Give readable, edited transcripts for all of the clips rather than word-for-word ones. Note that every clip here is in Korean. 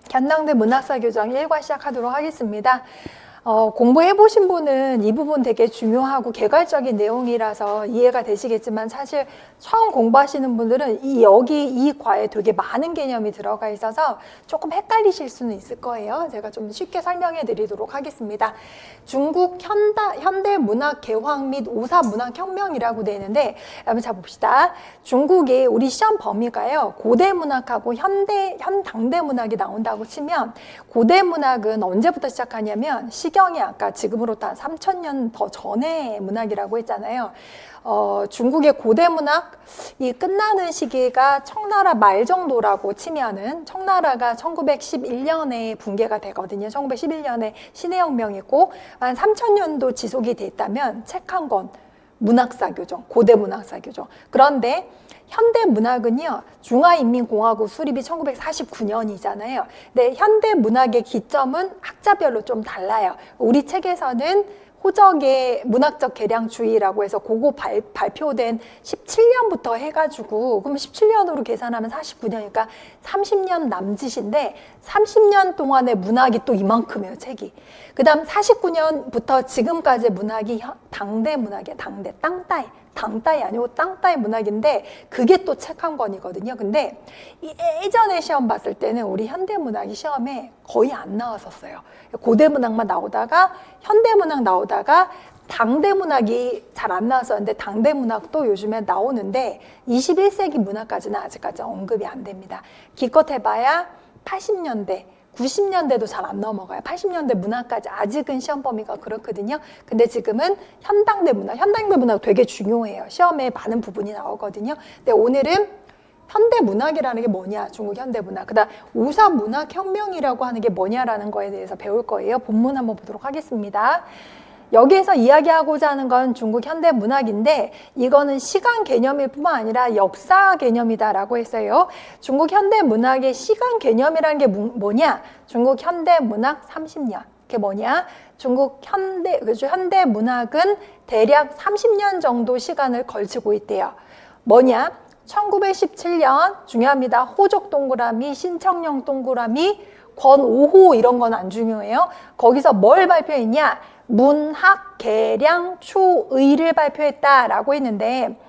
현당대 문학사 교정 1과 시작하도록 하겠습니다. 공부해보신 분은 이 부분 되게 중요하고 개괄적인 내용이라서 이해가 되시겠지만 사실 처음 공부하시는 분들은 여기 이 과에 되게 많은 개념이 들어가 있어서 조금 헷갈리실 수는 있을 거예요. 제가 좀 쉽게 설명해 드리도록 하겠습니다. 중국 현대 문학 개황 및 오사 문학 혁명이라고 되어 있는데 한번 자 봅시다. 중국의 우리 시험 범위가요. 고대 문학하고 현당대 문학이 나온다고 치면 고대 문학은 언제부터 시작하냐면 시경이 아까 지금으로부터 한 3000년 더 전의 문학이라고 했잖아요. 중국의 고대 문학이 끝나는 시기가 청나라 말 정도라고 치면은 청나라가 1911년에 붕괴가 되거든요. 1911년에 신해혁명이 있고 한 3000년도 지속이 됐다면 책 한 권, 문학사 교정, 고대 문학사 교정. 그런데 현대 문학은요, 중화인민공화국 수립이 1949년이잖아요. 근데 현대 문학의 기점은 학자별로 좀 달라요. 우리 책에서는 호적의 문학적 계량주의라고 해서 그거 발표된 17년부터 해가지고 그럼 17년으로 계산하면 49년이니까 30년 남짓인데 30년 동안의 문학이 또 이만큼이에요, 책이. 그 다음 49년부터 지금까지 문학이 당대 문학이에요. 당대, 당따이 아니고 땅따이 문학인데 그게 또 책 한 권이거든요. 근데 예전에 시험 봤을 때는 우리 현대문학이 시험에 거의 안 나왔었어요. 고대문학만 나오다가 현대문학 나오다가 당대문학이 잘 안 나왔었는데 당대문학도 요즘에 나오는데 21세기 문학까지는 아직까지 언급이 안 됩니다. 기껏 해봐야 80년대 90년대도 잘 안 넘어가요. 80년대 문학까지 아직은 시험 범위가 그렇거든요. 근데 지금은 현당대 문학 되게 중요해요. 시험에 많은 부분이 나오거든요. 근데 오늘은 현대 문학이라는 게 뭐냐, 중국 현대 문학. 그다음 오사 문학 혁명이라고 하는 게 뭐냐라는 거에 대해서 배울 거예요. 본문 한번 보도록 하겠습니다. 여기에서 이야기하고자 하는 건 중국 현대 문학인데 이거는 시간 개념일 뿐만 아니라 역사 개념이다라고 했어요. 중국 현대 문학의 시간 개념이라는 게 뭐냐? 중국 현대 문학 30년. 그게 뭐냐? 중국 현대 문학은 대략 30년 정도 시간을 걸치고 있대요. 뭐냐? 1917년 중요합니다. 호적 동그라미, 신청령 동그라미, 권오호 이런 건 안 중요해요. 거기서 뭘 발표했냐? 문학 계량 추의를 발표했다라고 했는데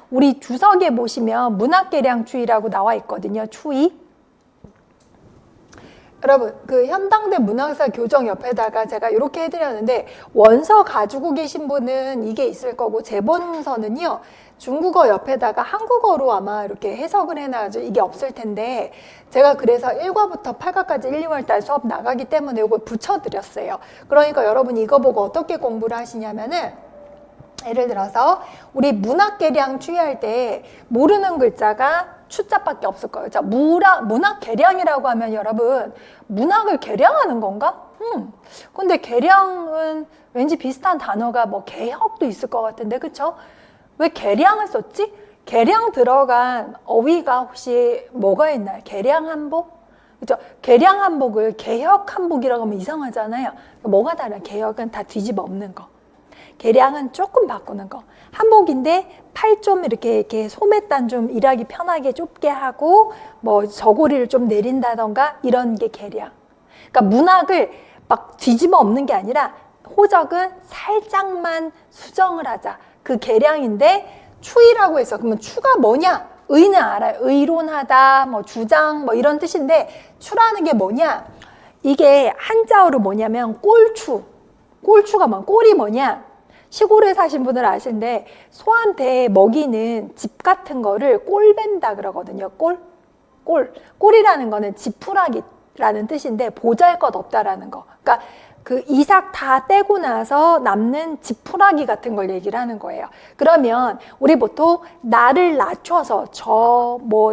우리 주석에 보시면 문학 계량 추의라고 나와 있거든요. 추의. 여러분 그 현당대 문학사 교정 옆에다가 제가 이렇게 해드렸는데 원서 가지고 계신 분은 이게 있을 거고 제 본서는요 중국어 옆에다가 한국어로 아마 이렇게 해석을 해놔가지고 이게 없을 텐데 제가 그래서 1과부터 8과까지 1, 2월달 수업 나가기 때문에 이걸 붙여드렸어요. 그러니까 여러분이 이거 보고 어떻게 공부를 하시냐면은 예를 들어서 우리 문학 계량 추이할 때 모르는 글자가 추자밖에 없을 거예요. 자, 문학 계량이라고 하면 여러분 문학을 계량하는 건가? 근데 계량은 왠지 비슷한 단어가 뭐 개혁도 있을 것 같은데 그쵸? 왜 계량을 썼지? 계량 들어간 어휘가 혹시 뭐가 있나요? 계량한복? 그죠? 계량한복을 개혁한복이라고 하면 이상하잖아요. 뭐가 다른? 개혁은 다 뒤집어 엎는 거. 계량은 조금 바꾸는 거. 한복인데 팔 좀 이렇게 소매단 좀 일하기 편하게 좁게 하고 뭐 저고리를 좀 내린다던가 이런 게 계량. 그러니까 문학을 막 뒤집어 엎는 게 아니라 호적은 살짝만 수정을 하자. 그 계량인데 추이라고 해서 그러면 추가 뭐냐? 의는 알아요. 의론하다, 뭐 주장, 뭐 이런 뜻인데 추라는 게 뭐냐? 이게 한자어로 뭐냐면 꼴추. 꼴추가 뭐 꼴이 뭐냐? 시골에 사신 분들 아시는데 소한테 먹이는 집 같은 거를 꼴벤다 그러거든요. 꼴이라는 거는 지푸라기라는 뜻인데 보잘것없다라는 거. 그러니까 그 이삭 다 떼고 나서 남는 지푸라기 같은 걸 얘기를 하는 거예요. 그러면 우리 보통 나를 낮춰서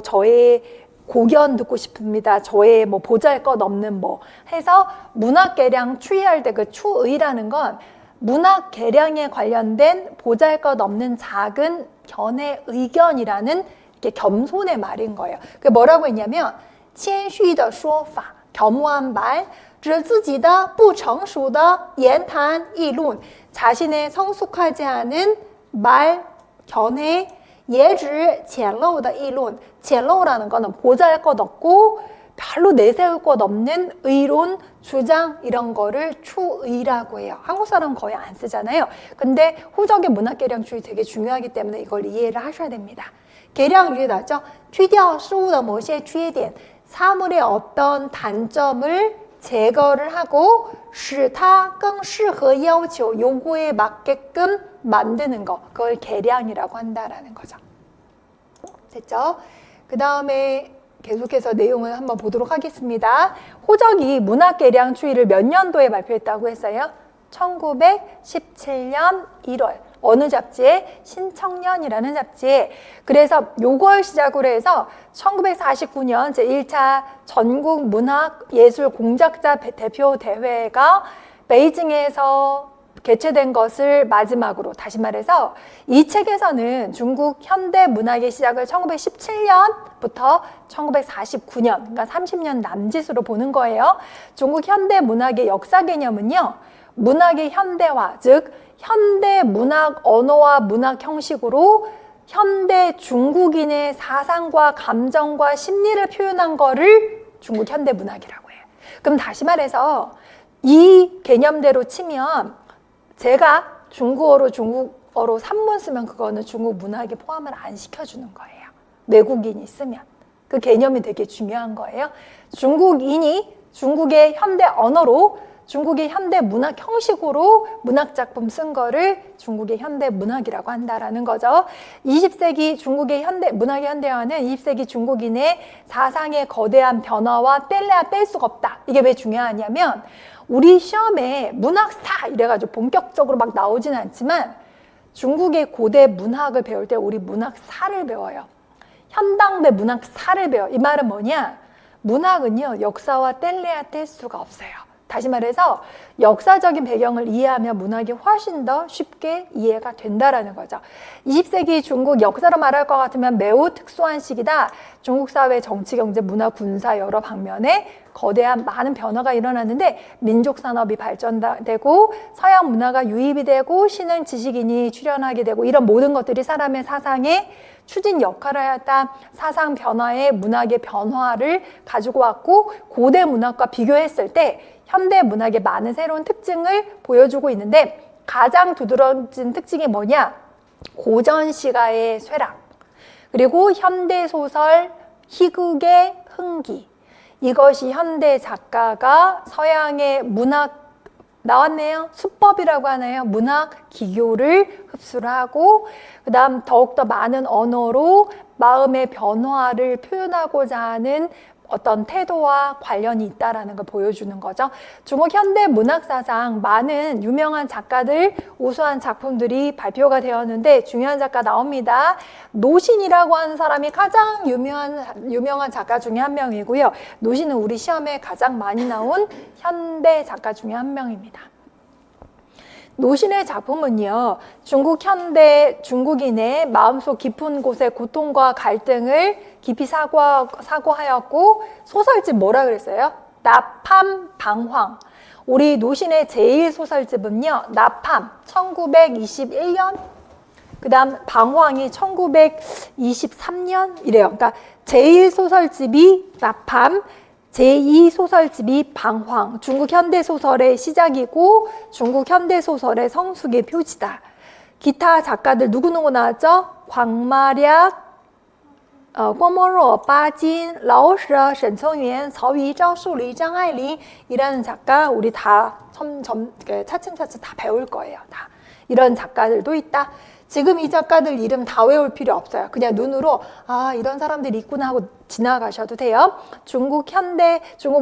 저의 고견 듣고 싶습니다. 저의 뭐 보잘것없는 뭐 해서 문학 계량 추이할 때 그 추의라는 건 문학 계량에 관련된 보잘것없는 작은 견해 의견이라는 이렇게 겸손의 말인 거예요. 그게 뭐라고 했냐면 谦虚的说法 겸허한 말, 指自己的不成熟的言谈议论 자신의 성숙하지 않은 말, 견해, 也指浅陋的议论 浅陋라는 거는 보잘것없고 별로 내세울 것 없는 의론, 주장 이런 거를 추의라고 해요. 한국 사람은 거의 안 쓰잖아요. 근데 호적의 문학계량주의 되게 중요하기 때문에 이걸 이해를 하셔야 됩니다. 계량주의 나죠? 去掉事物的某些缺点, 사물의 어떤 단점을 제거를 하고 使它更适合要求, 요구에 맞게끔 만드는 거, 그걸 계량이라고 한다라는 거죠. 됐죠? 그 다음에 계속해서 내용을 한번 보도록 하겠습니다. 호적이 문학계량주의를 몇 년도에 발표했다고 했어요? 1917년 1월. 어느 잡지에? 신청년이라는 잡지에. 그래서 요걸 시작으로 해서 1949년 제1차 전국 문학예술 공작자 대표 대회가 베이징에서 개최된 것을 마지막으로, 다시 말해서 이 책에서는 중국 현대 문학의 시작을 1917년부터 1949년, 그러니까 30년 남짓으로 보는 거예요. 중국 현대 문학의 역사 개념은요, 문학의 현대화, 즉 현대 문학 언어와 문학 형식으로 현대 중국인의 사상과 감정과 심리를 표현한 거를 중국 현대 문학이라고 해요. 그럼 다시 말해서 이 개념대로 치면 제가 중국어로 산문 쓰면 그거는 중국 문학에 포함을 안 시켜주는 거예요. 외국인이 쓰면. 그 개념이 되게 중요한 거예요. 중국인이 중국의 현대 언어로 중국의 현대 문학 형식으로 문학작품 쓴 거를 중국의 현대 문학이라고 한다라는 거죠. 20세기 중국의 문학의 현대화는 20세기 중국인의 사상의 거대한 변화와 뗄래야 뗄 수가 없다. 이게 왜 중요하냐면 우리 시험에 문학사 이래가지고 본격적으로 막 나오진 않지만 중국의 고대 문학을 배울 때 우리 문학사를 배워요. 현당대 문학사를 배워요. 이 말은 뭐냐? 문학은요, 역사와 뗄래야 뗄 수가 없어요. 다시 말해서 역사적인 배경을 이해하면 문학이 훨씬 더 쉽게 이해가 된다라는 거죠. 20세기 중국 역사로 말할 것 같으면 매우 특수한 시기다. 중국 사회 정치, 경제, 문화, 군사 여러 방면에 거대한 많은 변화가 일어났는데 민족 산업이 발전되고 서양 문화가 유입이 되고 신흥 지식인이 출현하게 되고 이런 모든 것들이 사람의 사상에 추진 역할을 하였다. 사상 변화에 문학의 변화를 가지고 왔고 고대 문학과 비교했을 때 현대 문학의 많은 새로운 특징을 보여주고 있는데 가장 두드러진 특징이 뭐냐? 고전 시가의 쇠락, 그리고 현대 소설 희극의 흥기. 이것이 현대 작가가 서양의 문학 나왔네요. 수법이라고 하나요? 문학 기교를 흡수를 하고 그 다음 더욱더 많은 언어로 마음의 변화를 표현하고자 하는 어떤 태도와 관련이 있다라는 걸 보여주는 거죠. 중국 현대 문학사상 많은 유명한 작가들, 우수한 작품들이 발표가 되었는데 중요한 작가 나옵니다. 노신이라고 하는 사람이 가장 유명한 작가 중에 한 명이고요. 노신은 우리 시험에 가장 많이 나온 현대 작가 중에 한 명입니다. 노신의 작품은요, 중국 현대 중국인의 마음속 깊은 곳의 고통과 갈등을 깊이 사고하였고, 소설집 뭐라 그랬어요? 나팜 방황. 우리 노신의 제1소설집은요, 나팜 1921년, 그 다음 방황이 1923년 이래요. 그러니까 제1소설집이 나팜, 제2소설집이 방황, 중국 현대소설의 시작이고 중국 현대소설의 성숙의 표지다. 기타 작가들 누구누구 나왔죠? 광마략, 郭沫若, 바진, 라오시,沈从元, 서위, 赵树理, 장하이린 이라는 작가 우리 다 차츰차츰 다 배울 거예요. 다. 이런 작가들도 있다. 지금 이 작가들 이름 다 외울 필요 없어요. 그냥 눈으로 아 이런 사람들이 있구나 하고 지나가셔도 돼요. 중국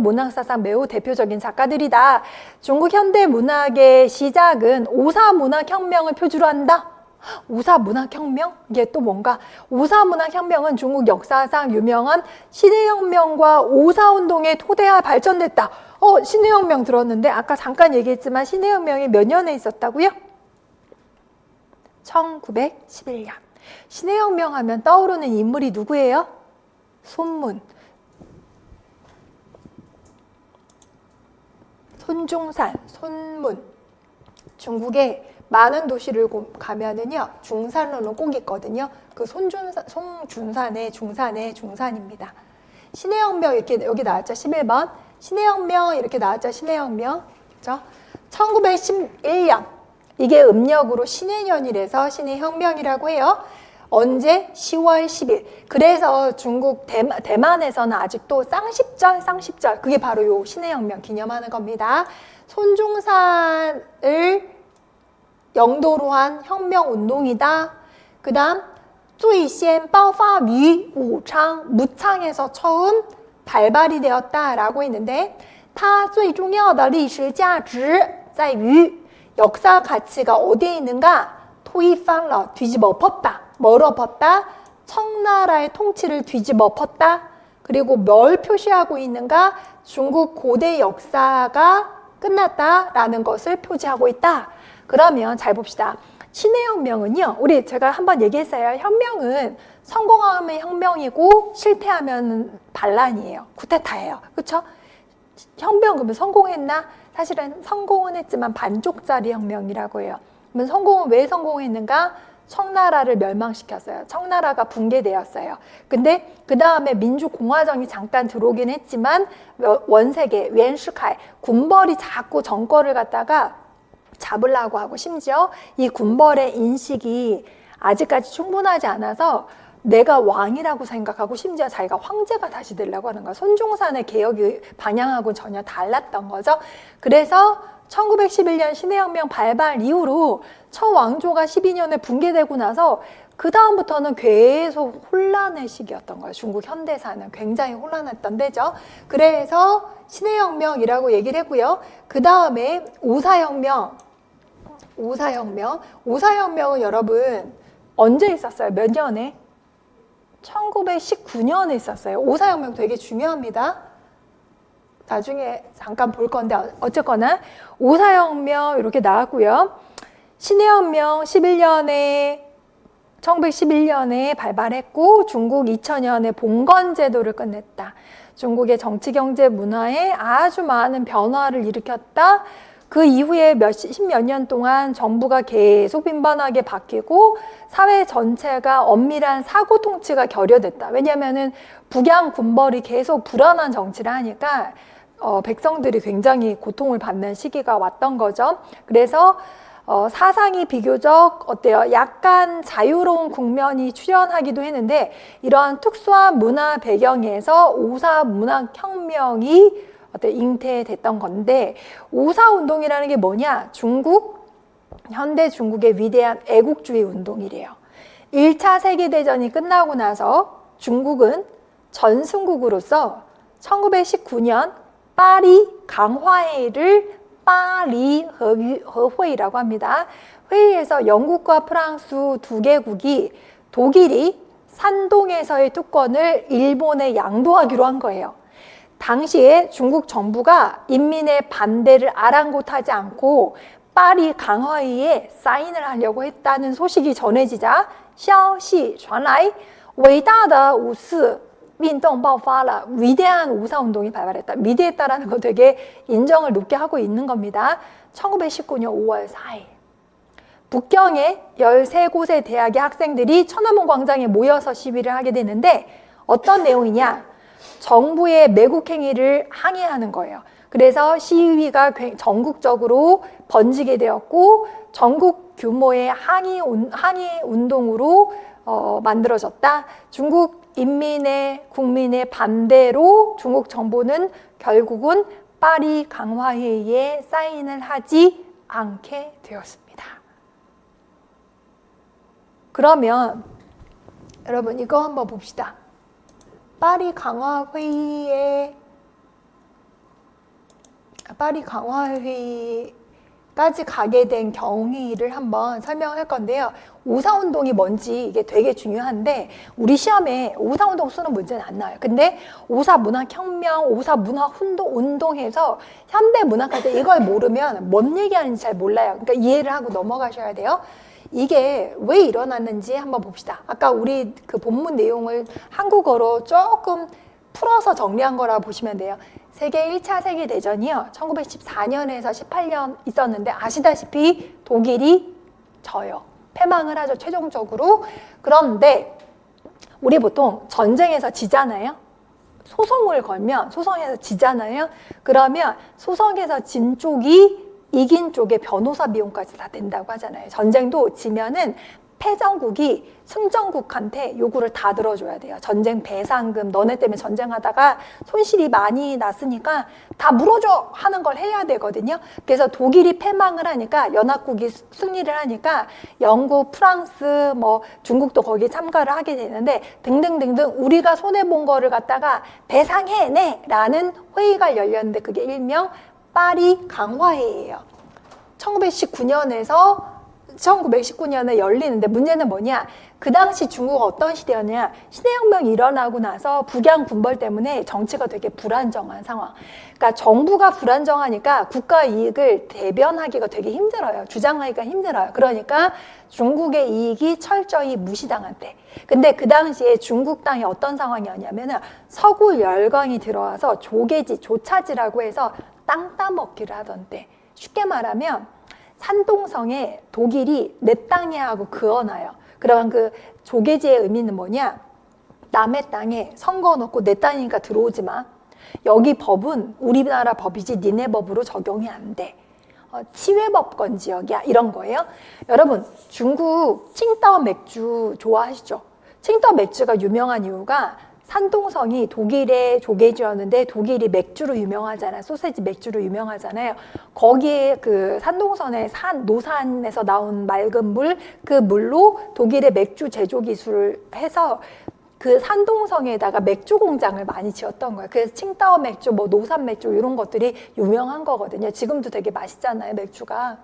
문학사상 매우 대표적인 작가들이다. 중국 현대 문학의 시작은 오사문학혁명을 표주로 한다. 오사문학혁명? 이게 또 뭔가? 오사문학혁명은 중국 역사상 유명한 신해혁명과 오사운동의 토대가 발전됐다. 신해혁명 들었는데 아까 잠깐 얘기했지만 신해혁명이 몇 년에 있었다고요? 1911년. 신해혁명 하면 떠오르는 인물이 누구예요? 손문. 손중산, 손문. 중국의 많은 도시를 가면은요, 중산로는 꼭 있거든요. 그 송준산의 중산입니다. 신의 혁명 이렇게 여기 나왔죠. 11번. 신의 혁명 이렇게 나왔죠. 신의 혁명. 그죠? 1911년. 이게 음력으로 신의 년이라서 신의 혁명이라고 해요. 언제? 10월 10일. 그래서 중국 대만에서는 아직도 쌍십절 그게 바로 요 신의 혁명 기념하는 겁니다. 손중산을 영도로 한 혁명 운동이다. 그 다음 最先爆发于武昌 무창에서 처음 발발이 되었다라고 했는데 它最重要的历史价值在于 역사 가치가 어디에 있는가? 토이팡러 뒤집어 엎었다. 뭘 엎었다? 청나라의 통치를 뒤집어 엎었다. 그리고 뭘 표시하고 있는가? 중국 고대 역사가 끝났다라는 것을 표지하고 있다. 그러면 잘 봅시다. 신의 혁명은요. 우리 제가 한번 얘기했어요. 혁명은 성공하면 혁명이고 실패하면 반란이에요. 쿠데타예요. 그렇죠? 혁명 그러면 성공했나? 사실은 성공은 했지만 반쪽짜리 혁명이라고 해요. 그러면 성공은 왜 성공했는가? 청나라를 멸망시켰어요. 청나라가 붕괴되었어요. 근데 그 다음에 민주공화정이 잠깐 들어오긴 했지만 원세계, 웬슈카이, 군벌이 자꾸 정권을 갖다가 잡으려고 하고 심지어 이 군벌의 인식이 아직까지 충분하지 않아서 내가 왕이라고 생각하고 심지어 자기가 황제가 다시 되려고 하는 거야. 손중산의 개혁이 방향하고는 전혀 달랐던 거죠. 그래서 1911년 신해혁명 발발 이후로 처왕조가 12년에 붕괴되고 나서 그 다음부터는 계속 혼란의 시기였던 거예요. 중국 현대사는 굉장히 혼란했던 때죠. 그래서 신해혁명이라고 얘기를 했고요. 그 다음에 오사혁명은 여러분 언제 있었어요? 몇 년에? 1919년에 있었어요. 오사혁명 되게 중요합니다. 나중에 잠깐 볼 건데 어쨌거나 오사혁명 이렇게 나왔고요. 신해혁명 1911년에 발발했고 중국 2000년에 봉건제도를 끝냈다. 중국의 정치, 경제, 문화에 아주 많은 변화를 일으켰다. 그 이후에 십몇 년 동안 정부가 계속 빈번하게 바뀌고 사회 전체가 엄밀한 사고 통치가 결여됐다. 왜냐하면은 북양 군벌이 계속 불안한 정치를 하니까 백성들이 굉장히 고통을 받는 시기가 왔던 거죠. 그래서 사상이 비교적 어때요? 약간 자유로운 국면이 출현하기도 했는데 이러한 특수한 문화 배경에서 오사 문화혁명이 잉태됐던 건데 오사운동이라는 게 뭐냐? 현대 중국의 위대한 애국주의 운동이래요. 1차 세계대전이 끝나고 나서 중국은 전승국으로서 1919년 파리 강화회의를 파리 허회의라고 합니다. 회의에서 영국과 프랑스 두 개국이 독일이 산동에서의 특권을 일본에 양도하기로 한 거예요. 당시에 중국 정부가 인민의 반대를 아랑곳하지 않고 파리 강화회의에 사인을 하려고 했다는 소식이 전해지자 消息传来伟大的五四运动爆发了 위대한 오사운동이 발발했다. 위대했다라는 거 되게 인정을 높게 하고 있는 겁니다. 1919년 5월 4일 북경의 13곳의 대학의 학생들이 천안문 광장에 모여서 시위를 하게 되는데 어떤 내용이냐? 정부의 매국 행위를 항의하는 거예요. 그래서 시위가 전국적으로 번지게 되었고 전국 규모의 항의 운동으로 만들어졌다. 중국 국민의 반대로 중국 정부는 결국은 파리 강화회의에 사인을 하지 않게 되었습니다. 그러면 여러분 이거 한번 봅시다. 파리 강화회의까지 가게 된 경위를 한번 설명할 건데요. 오사운동이 뭔지 이게 되게 중요한데 우리 시험에 오사운동 쓰는 문제는 안 나와요. 근데 오사문화혁명, 오사문화운동해서 현대문학할 때 이걸 모르면 뭔 얘기하는지 잘 몰라요. 그러니까 이해를 하고 넘어가셔야 돼요. 이게 왜 일어났는지 한번 봅시다. 아까 우리 그 본문 내용을 한국어로 조금 풀어서 정리한 거라 보시면 돼요. 세계 1차 세계대전이요. 1914년에서 18년 있었는데 아시다시피 독일이 져요. 패망을 하죠. 최종적으로. 그런데 우리 보통 전쟁에서 지잖아요. 소송을 걸면 소송에서 지잖아요. 그러면 소송에서 진 쪽이 이긴 쪽의 변호사 비용까지 다 된다고 하잖아요. 전쟁도 지면은 패전국이 승전국한테 요구를 다 들어줘야 돼요. 전쟁 배상금, 너네 때문에 전쟁하다가 손실이 많이 났으니까 다 물어줘 하는 걸 해야 되거든요. 그래서 독일이 패망을 하니까, 연합국이 승리를 하니까 영국, 프랑스, 뭐 중국도 거기에 참가를 하게 되는데 등등등등 우리가 손해본 거를 갖다가 배상해내 라는 회의가 열렸는데 그게 일명 파리 강화회의예요. 1919년에 열리는데 문제는 뭐냐? 그 당시 중국은 어떤 시대였냐? 신해혁명이 일어나고 나서 북양 군벌 때문에 정치가 되게 불안정한 상황. 그러니까 정부가 불안정하니까 국가 이익을 대변하기가 되게 힘들어요. 주장하기가 힘들어요. 그러니까 중국의 이익이 철저히 무시당한 때. 근데 그 당시에 중국 땅이 어떤 상황이었냐면은 서구 열강이 들어와서 조개지, 조차지라고 해서 땅 따먹기를 하던 때. 쉽게 말하면 산동성에 독일이 내 땅이야 하고 그어놔요. 그러면 그 조개지의 의미는 뭐냐? 남의 땅에 선거 넣고 내 땅이니까 들어오지 마. 여기 법은 우리나라 법이지 니네 법으로 적용이 안 돼. 치외법권 지역이야. 이런 거예요. 여러분, 중국 칭따오 맥주 좋아하시죠? 칭따오 맥주가 유명한 이유가 산동성이 독일의 조개지였는데 독일이 맥주로 유명하잖아요. 소세지 맥주로 유명하잖아요. 거기에 그 산동선의 노산에서 나온 맑은 물, 그 물로 독일의 맥주 제조 기술을 해서 그 산동성에다가 맥주 공장을 많이 지었던 거예요. 그래서 칭따오 맥주, 뭐 노산 맥주 이런 것들이 유명한 거거든요. 지금도 되게 맛있잖아요, 맥주가.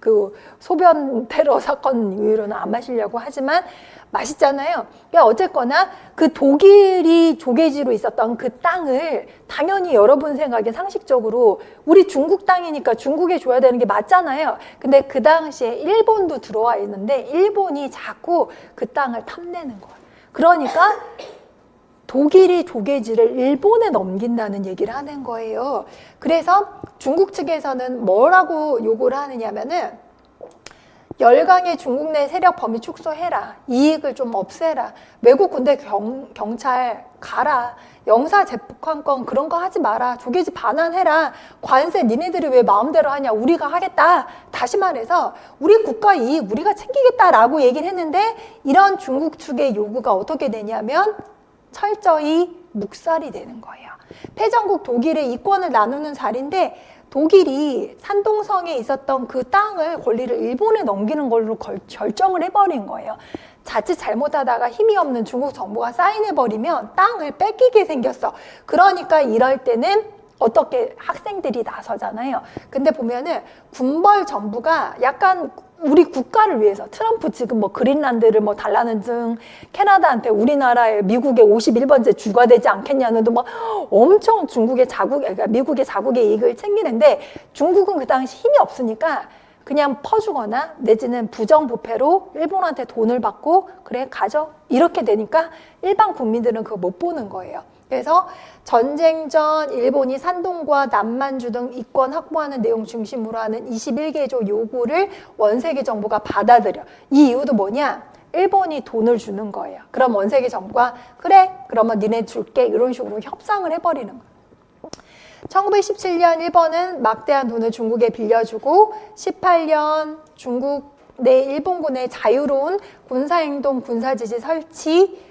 그 소변 테러 사건 이후로는 안 마시려고 하지만 맛있잖아요. 그러니까 어쨌거나 그 독일이 조개지로 있었던 그 땅을 당연히 여러분 생각에 상식적으로 우리 중국 땅이니까 중국에 줘야 되는 게 맞잖아요. 근데 그 당시에 일본도 들어와 있는데 일본이 자꾸 그 땅을 탐내는 거예요. 그러니까 독일이 조개지를 일본에 넘긴다는 얘기를 하는 거예요. 그래서 중국 측에서는 뭐라고 요구를 하느냐면은 열강의 중국 내 세력 범위 축소해라. 이익을 좀 없애라. 외국 군대 경찰 가라. 영사 재판권 그런 거 하지 마라. 조개지 반환해라. 관세 니네들이 왜 마음대로 하냐. 우리가 하겠다. 다시 말해서 우리 국가 이익 우리가 챙기겠다라고 얘기를 했는데 이런 중국 측의 요구가 어떻게 되냐면 철저히 묵살이 되는 거예요. 패전국 독일의 이권을 나누는 자리인데 독일이 산동성에 있었던 그 땅을 권리를 일본에 넘기는 걸로 결정을 해버린 거예요. 자칫 잘못하다가 힘이 없는 중국 정부가 사인해버리면 땅을 뺏기게 생겼어. 그러니까 이럴 때는 어떻게 학생들이 나서잖아요. 근데 보면은 군벌 정부가 약간 우리 국가를 위해서 트럼프 지금 뭐 그린란드를 뭐 달라는 등 캐나다한테 우리나라의 미국의 51번째 주가 되지 않겠냐는 등 막 엄청 중국의 그러니까 미국의 자국의 이익을 챙기는데 중국은 그 당시 힘이 없으니까 그냥 퍼주거나 내지는 부정부패로 일본한테 돈을 받고 그래 가져 이렇게 되니까 일반 국민들은 그거 못 보는 거예요. 그래서 전쟁 전 일본이 산동과 남만주 등 이권 확보하는 내용 중심으로 하는 21개조 요구를 원세계 정부가 받아들여. 이 이유도 뭐냐? 일본이 돈을 주는 거예요. 그럼 원세계 정부가 그래 그러면 니네 줄게 이런 식으로 협상을 해버리는 거예요. 1917년 일본은 막대한 돈을 중국에 빌려주고 18년 중국 내 일본군의 자유로운 군사행동 군사지지 설치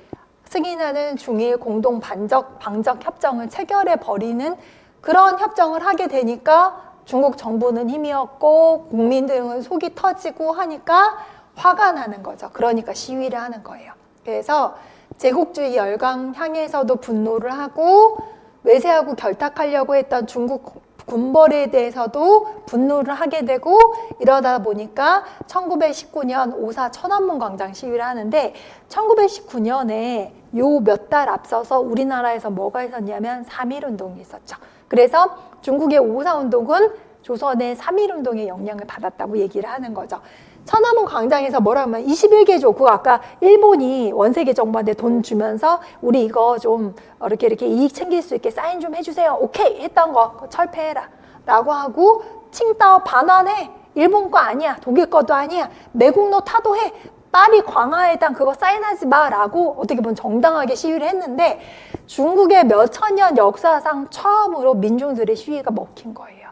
승인하는 중일 공동 방적 협정을 체결해 버리는 그런 협정을 하게 되니까 중국 정부는 힘이 없고 국민들은 속이 터지고 하니까 화가 나는 거죠. 그러니까 시위를 하는 거예요. 그래서 제국주의 열강 향해서도 분노를 하고 외세하고 결탁하려고 했던 중국 군벌에 대해서도 분노를 하게 되고 이러다 보니까 1919년 오사 천안문 광장 시위를 하는데 1919년에 요 몇 달 앞서서 우리나라에서 뭐가 있었냐면 3.1운동이 있었죠. 그래서 중국의 오사운동은 조선의 3.1운동의 영향을 받았다고 얘기를 하는 거죠. 천안문 광장에서 뭐라고 하면 21개조, 그거 아까 일본이 원세계 정부한테 돈 주면서 우리 이거 좀 이렇게 이익 챙길 수 있게 사인 좀 해주세요. 오케이 했던 거 철폐해라 라고 하고 칭따오 반환해. 일본 거 아니야. 독일 거도 아니야. 매국노 타도해. 파리 광화해당 그거 사인하지 마라고 어떻게 보면 정당하게 시위를 했는데 중국의 몇천 년 역사상 처음으로 민중들의 시위가 먹힌 거예요.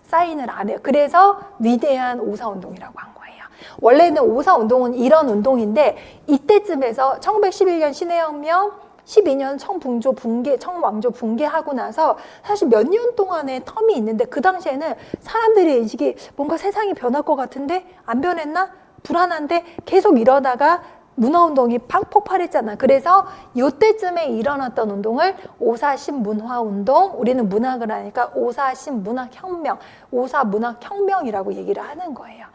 사인을 안 해요. 그래서 위대한 오사운동이라고 한 거예요. 원래는 오사운동은 이런 운동인데 이때쯤에서 1911년 신해혁명, 12년 청왕조 붕괴하고 나서 사실 몇 년 동안의 텀이 있는데 그 당시에는 사람들의 인식이 뭔가 세상이 변할 것 같은데 안 변했나? 불안한데 계속 이러다가 문화운동이 팍 폭발했잖아. 그래서 이때쯤에 일어났던 운동을 오사신문화운동, 우리는 문학을 하니까 오사신문학혁명, 오사문학혁명이라고 얘기를 하는 거예요.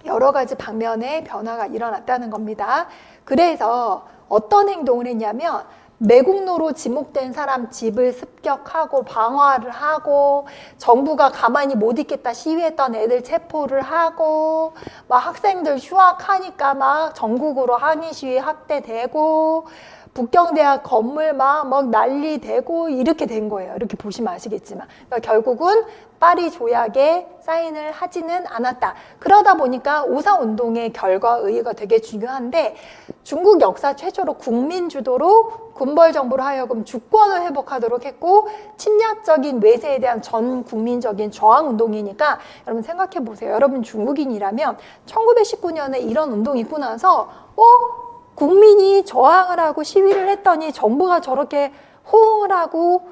여러 가지 방면의 변화가 일어났다는 겁니다. 그래서 어떤 행동을 했냐면 매국노로 지목된 사람 집을 습격하고 방화를 하고 정부가 가만히 못 있겠다 시위했던 애들 체포를 하고 막 학생들 휴학하니까 막 전국으로 항의 시위 확대되고 북경대학 건물 막 난리 되고 이렇게 된 거예요. 이렇게 보시면 아시겠지만 그러니까 결국은 파리 조약에 사인을 하지는 않았다. 그러다 보니까 오사운동의 결과 의의가 되게 중요한데 중국 역사 최초로 국민 주도로 군벌 정부로 하여금 주권을 회복하도록 했고 침략적인 외세에 대한 전 국민적인 저항 운동이니까 여러분 생각해 보세요. 여러분 중국인이라면 1919년에 이런 운동이 있고 나서 국민이 저항을 하고 시위를 했더니 정부가 저렇게 호응을 하고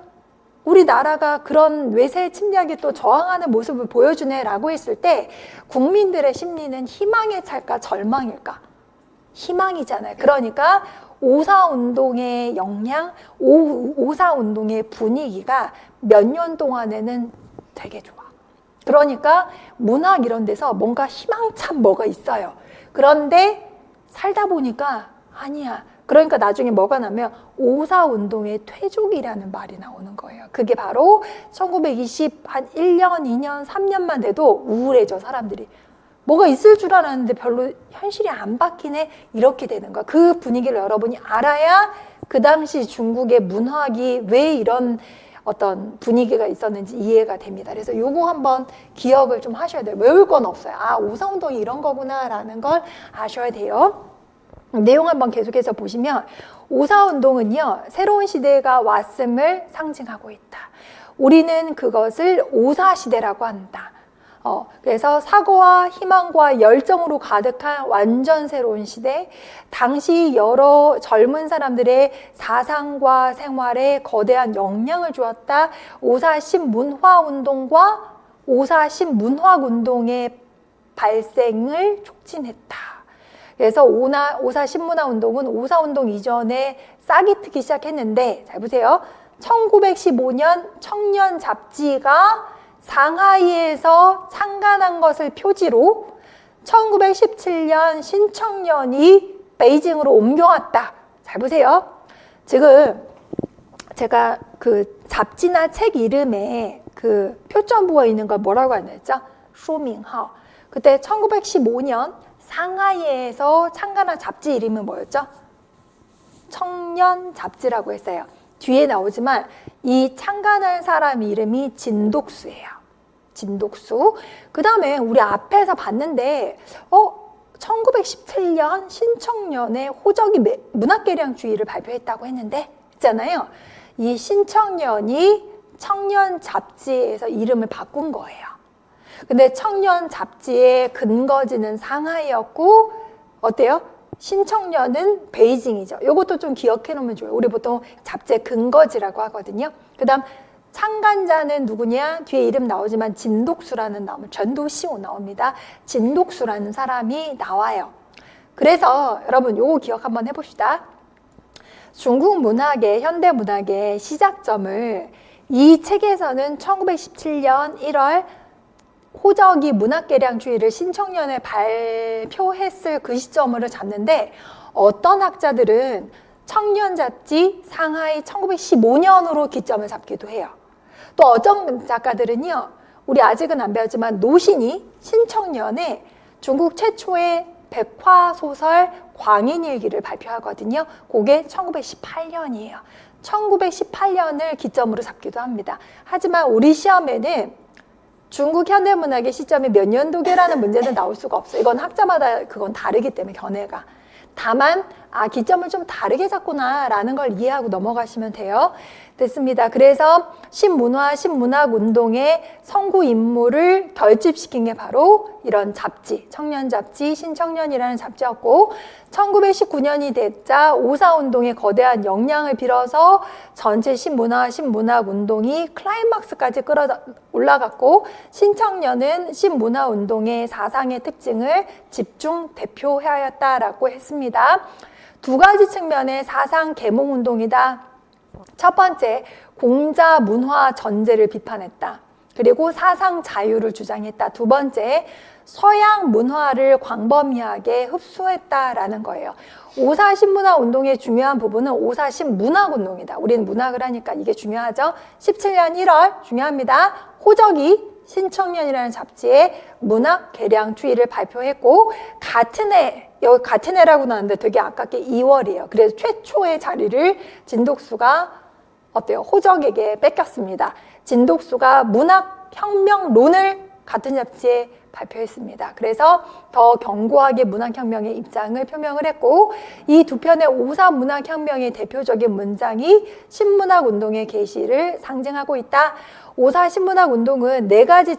우리나라가 그런 외세 침략에 또 저항하는 모습을 보여주네라고 했을 때 국민들의 심리는 희망에 찰까 절망일까? 희망이잖아요. 그러니까 오사운동의 역량, 오사운동의 분위기가 몇 년 동안에는 되게 좋아. 그러니까 문학 이런 데서 뭔가 희망찬 뭐가 있어요. 그런데 살다 보니까 아니야. 그러니까 나중에 뭐가 나면 오사운동의 퇴족이라는 말이 나오는 거예요. 그게 바로 1920 한 1년, 2년, 3년만 돼도 우울해져 사람들이. 뭐가 있을 줄 알았는데 별로 현실이 안 바뀌네 이렇게 되는 거야. 그 분위기를 여러분이 알아야 그 당시 중국의 문학이 왜 이런 어떤 분위기가 있었는지 이해가 됩니다. 그래서 요거 한번 기억을 좀 하셔야 돼요. 외울 건 없어요. 아, 오사운동이 이런 거구나라는 걸 아셔야 돼요. 내용 한번 계속해서 보시면 오사운동은요, 새로운 시대가 왔음을 상징하고 있다. 우리는 그것을 오사시대라고 한다. 그래서 사고와 희망과 열정으로 가득한 완전 새로운 시대, 당시 여러 젊은 사람들의 사상과 생활에 거대한 영향을 주었다. 오사신문화운동과 오사신문학운동의 발생을 촉진했다. 그래서 오사신문화운동은 오사운동 이전에 싹이 트기 시작했는데, 잘 보세요. 1915년 청년 잡지가 상하이에서 창간한 것을 표지로 1917년 신청년이 베이징으로 옮겨왔다. 잘 보세요. 지금 제가 그 잡지나 책 이름에 그 표점부가 있는 걸 뭐라고 하냐 했죠? 쇼밍하오. 그때 1915년 상하이에서 창간한 잡지 이름은 뭐였죠? 청년 잡지라고 했어요. 뒤에 나오지만 이 창간한 사람 이름이 진독수예요. 진독수. 그 다음에 우리 앞에서 봤는데 1917년 신청년에 호적이 문학계량주의를 발표했다고 했는데 있잖아요. 이 신청년이 청년 잡지에서 이름을 바꾼 거예요. 근데 청년 잡지의 근거지는 상하이였고 어때요? 신청년은 베이징이죠. 이것도 좀 기억해 놓으면 좋아요. 우리 보통 잡지의 근거지라고 하거든요. 그 다음 창간자는 누구냐? 뒤에 이름 나오지만 진독수라는 전도시오 나옵니다. 진독수라는 사람이 나와요. 그래서 여러분 요거 기억 한번 해봅시다. 중국 문학의 현대 문학의 시작점을 이 책에서는 1917년 1월 호적이 문학계량주의를 신청년에 발표했을 그 시점으로 잡는데 어떤 학자들은 청년잡지 상하이 1915년으로 기점을 잡기도 해요. 또 어떤 작가들은요, 우리 아직은 안 배웠지만 노신이 신청년에 중국 최초의 백화소설 광인일기를 발표하거든요. 그게 1918년이에요. 1918년을 기점으로 잡기도 합니다. 하지만 우리 시험에는 중국 현대문학의 시점이 몇 년도계라는 문제는 나올 수가 없어요. 이건 학자마다 그건 다르기 때문에 견해가. 다만 기점을 좀 다르게 잡구나 라는 걸 이해하고 넘어가시면 돼요. 됐습니다. 그래서 신문화, 신문학운동의 선구 인물을 결집시킨 게 바로 이런 잡지, 청년잡지, 신청년이라는 잡지였고 1919년이 됐자 5.4운동의 거대한 역량을 빌어서 전체 신문화, 신문학운동이 클라이막스까지 끌어 올라갔고 신청년은 신문화운동의 사상의 특징을 집중 대표하였다라고 했습니다. 두 가지 측면의 사상 계몽운동이다. 첫 번째, 공자 문화 전제를 비판했다. 그리고 사상 자유를 주장했다. 두 번째, 서양 문화를 광범위하게 흡수했다라는 거예요. 5.4 신문화 운동의 중요한 부분은 5.4 신문학 운동이다. 우리는 문학을 하니까 이게 중요하죠. 17년 1월 중요합니다. 호적이 신청년이라는 잡지에 문학 개량 추이를 발표했고 같은 해, 여기 같은 해라고 나왔는데 되게 아깝게 2월이에요. 그래서 최초의 자리를 진독수가 어때요? 호적에게 뺏겼습니다. 진독수가 문학혁명론을 같은 잡지에 발표했습니다. 그래서 더 견고하게 문학혁명의 입장을 표명을 했고 이 두 편의 5.4 문학혁명의 대표적인 문장이 신문학운동의 개시를 상징하고 있다. 5.4 신문학운동은 네 가지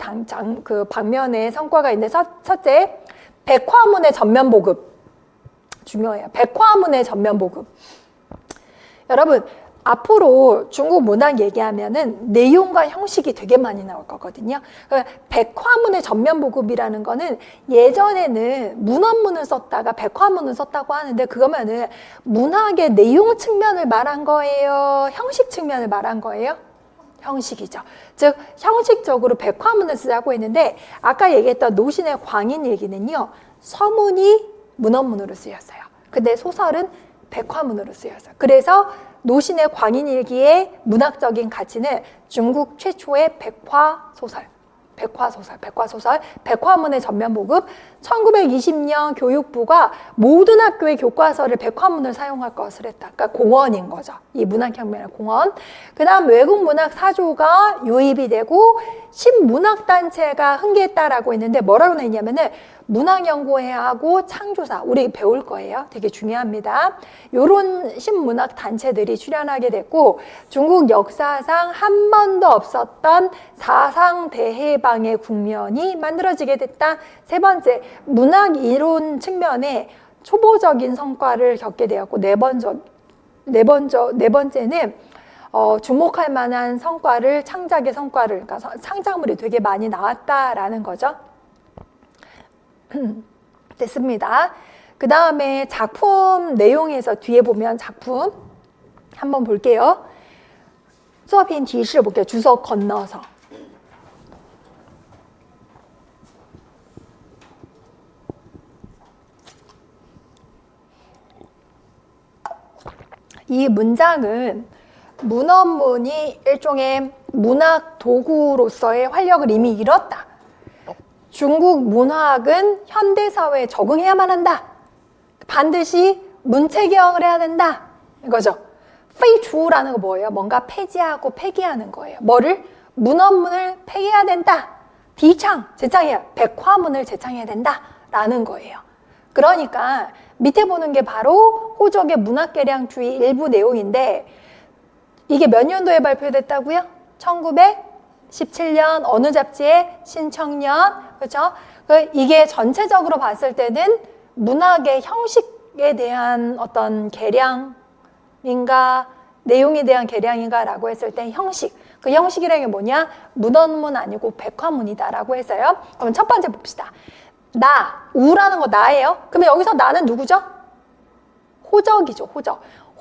방면의 성과가 있는데 첫째, 백화문의 전면 보급. 중요해요. 백화문의 전면 보급. 여러분 앞으로 중국 문학 얘기하면은 내용과 형식이 되게 많이 나올 거거든요. 백화문의 전면 보급이라는 거는 예전에는 문헌문을 썼다가 백화문을 썼다고 하는데 그거면은 문학의 내용 측면을 말한 거예요? 형식 측면을 말한 거예요? 형식이죠. 즉 형식적으로 백화문을 쓰자고 했는데 아까 얘기했던 노신의 광인 일기는요. 서문이 문헌문으로 쓰였어요. 근데 소설은 백화문으로 쓰였어요. 그래서 노신의 광인일기의 문학적인 가치는 중국 최초의 백화소설, 백화문의 전면보급. 1920년 교육부가 모든 학교의 교과서를 백화문을 사용할 것을 했다. 그러니까 공헌인 거죠. 이 문학혁명의 공헌. 그 다음 외국 문학 사조가 유입이 되고 신문학단체가 흥계했다라고 했는데 뭐라고 했냐면은 문학연구회 하고 창조사, 우리 배울 거예요. 되게 중요합니다. 요런 신문학 단체들이 출연하게 됐고 중국 역사상 한 번도 없었던 사상 대해방의 국면이 만들어지게 됐다. 세 번째, 문학 이론 측면에 초보적인 성과를 겪게 되었고 네 번째는 주목할 만한 성과를 창작의 성과를 그러니까 창작물이 되게 많이 나왔다라는 거죠. 됐습니다. 그 다음에 작품 내용에서 뒤에 보면 작품 한번 볼게요. 수업인提示 볼게요. 주석 건너서. 이 문장은 문헌문이 일종의 문학 도구로서의 활력을 이미 잃었다. 중국 문학은 현대사회에 적응해야만 한다. 반드시 문체개혁을 해야 된다. 이거죠. 페이추라는 거 뭐예요? 뭔가 폐지하고 폐기하는 거예요. 뭐를? 문헌문을 폐기해야 된다. 제창해야. 백화문을 제창해야 된다. 라는 거예요. 그러니까 밑에 보는 게 바로 호적의 문학개량주의 일부 내용인데 이게 몇 년도에 발표됐다고요? 1917년 어느 잡지에? 신청년. 그렇죠? 이게 전체적으로 봤을 때는 문학의 형식에 대한 어떤 개량인가 내용에 대한 개량인가 라고 했을 때 형식. 그 형식이라는 게 뭐냐? 문헌문 아니고 백화문이다 라고 해서요. 그럼 첫 번째 봅시다. 우라는 거 나예요. 그러면 여기서 나는 누구죠? 호적이죠.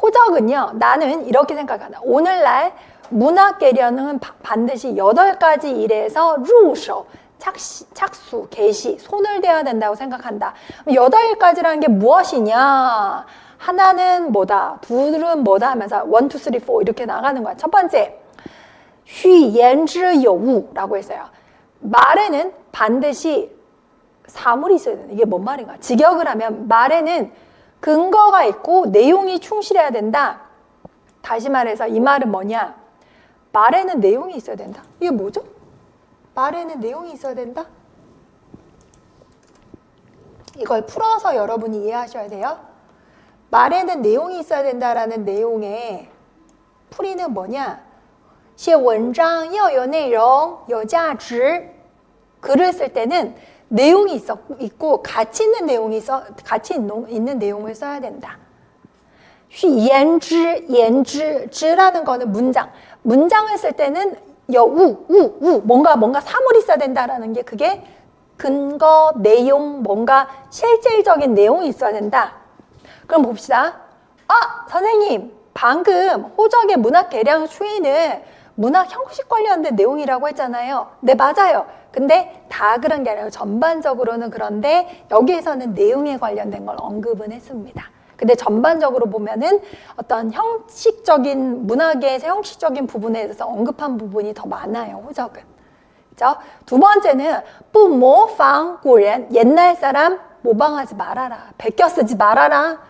호적은요. 나는 이렇게 생각한다. 오늘날 문학 개량은 반드시 8가지 일에서入手, 착수, 개시, 손을 대야 된다고 생각한다. 8가지라는 게 무엇이냐? 하나는 뭐다, 둘은 뭐다 하면서 1, 2, 3, 4 이렇게 나가는 거야. 첫 번째, 虚言之有物라고 했어요. 말에는 반드시 사물이 있어야 된다. 이게 뭔 말인가? 직역을 하면 말에는 근거가 있고 내용이 충실해야 된다. 다시 말해서 이 말은 뭐냐? 말에는 내용이 있어야 된다. 이게 뭐죠? 말에는 내용이 있어야 된다? 이걸 풀어서 여러분이 이해하셔야 돼요. 말에는 내용이 있어야 된다라는 내용의 풀이는 뭐냐? 写文章要有内容,有价值. 글을 쓸 때는 내용이 있고 가치 있는 내용을 써야 된다. 言之, 言之, 之라는 거는 문장. 문장을 쓸 때는 뭔가 사물이 있어야 된다라는 게 그게 근거, 내용, 뭔가 실질적인 내용이 있어야 된다. 그럼 봅시다. 선생님, 방금 호적의 문학 계량 추이는 문학 형식 관련된 내용이라고 했잖아요. 네, 맞아요. 근데 다 그런 게 아니라 전반적으로는 그런데 여기에서는 내용에 관련된 걸 언급은 했습니다. 근데 전반적으로 보면은 어떤 문학의 형식적인 부분에 대해서 언급한 부분이 더 많아요, 호적은. 그죠? 두 번째는 不模仿古人, 옛날 사람 모방하지 말아라. 베껴 쓰지 말아라.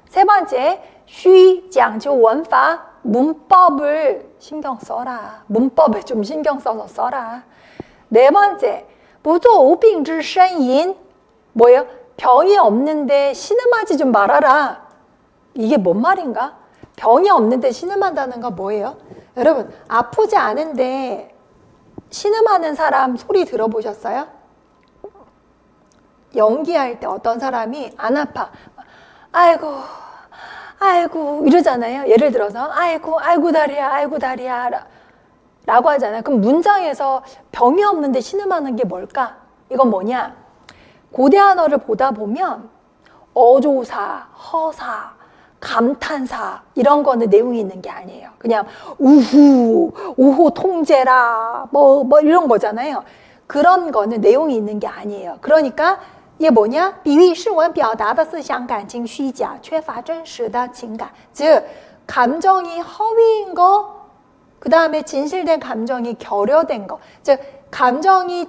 세 번째, 需讲究文法, 문법을 신경 써라. 문법에 좀 신경 써서 써라. 네 번째, 不做无病之呻吟, 뭐예요? 병이 없는데 신음하지 좀 말아라. 이게 뭔 말인가? 병이 없는데 신음한다는 건 뭐예요? 여러분, 아프지 않은데 신음하는 사람 소리 들어보셨어요? 연기할 때 어떤 사람이 안 아파. 아이고 이러잖아요. 예를 들어서 아이고 다리야 라고 하잖아요. 그럼 문장에서 병이 없는데 신음하는 게 뭘까? 이건 뭐냐? 고대한어를 보다 보면 어조사, 허사, 감탄사 이런 거는 내용이 있는 게 아니에요. 그냥 우호 통제라 뭐 이런 거잖아요. 그런 거는 내용이 있는 게 아니에요. 그러니까 이게 뭐냐? 比喻事文表达的思想感情虚假,缺乏真实的情感. 즉 감정이 허위인 거, 그 다음에 진실된 감정이 결여된 거. 즉 감정이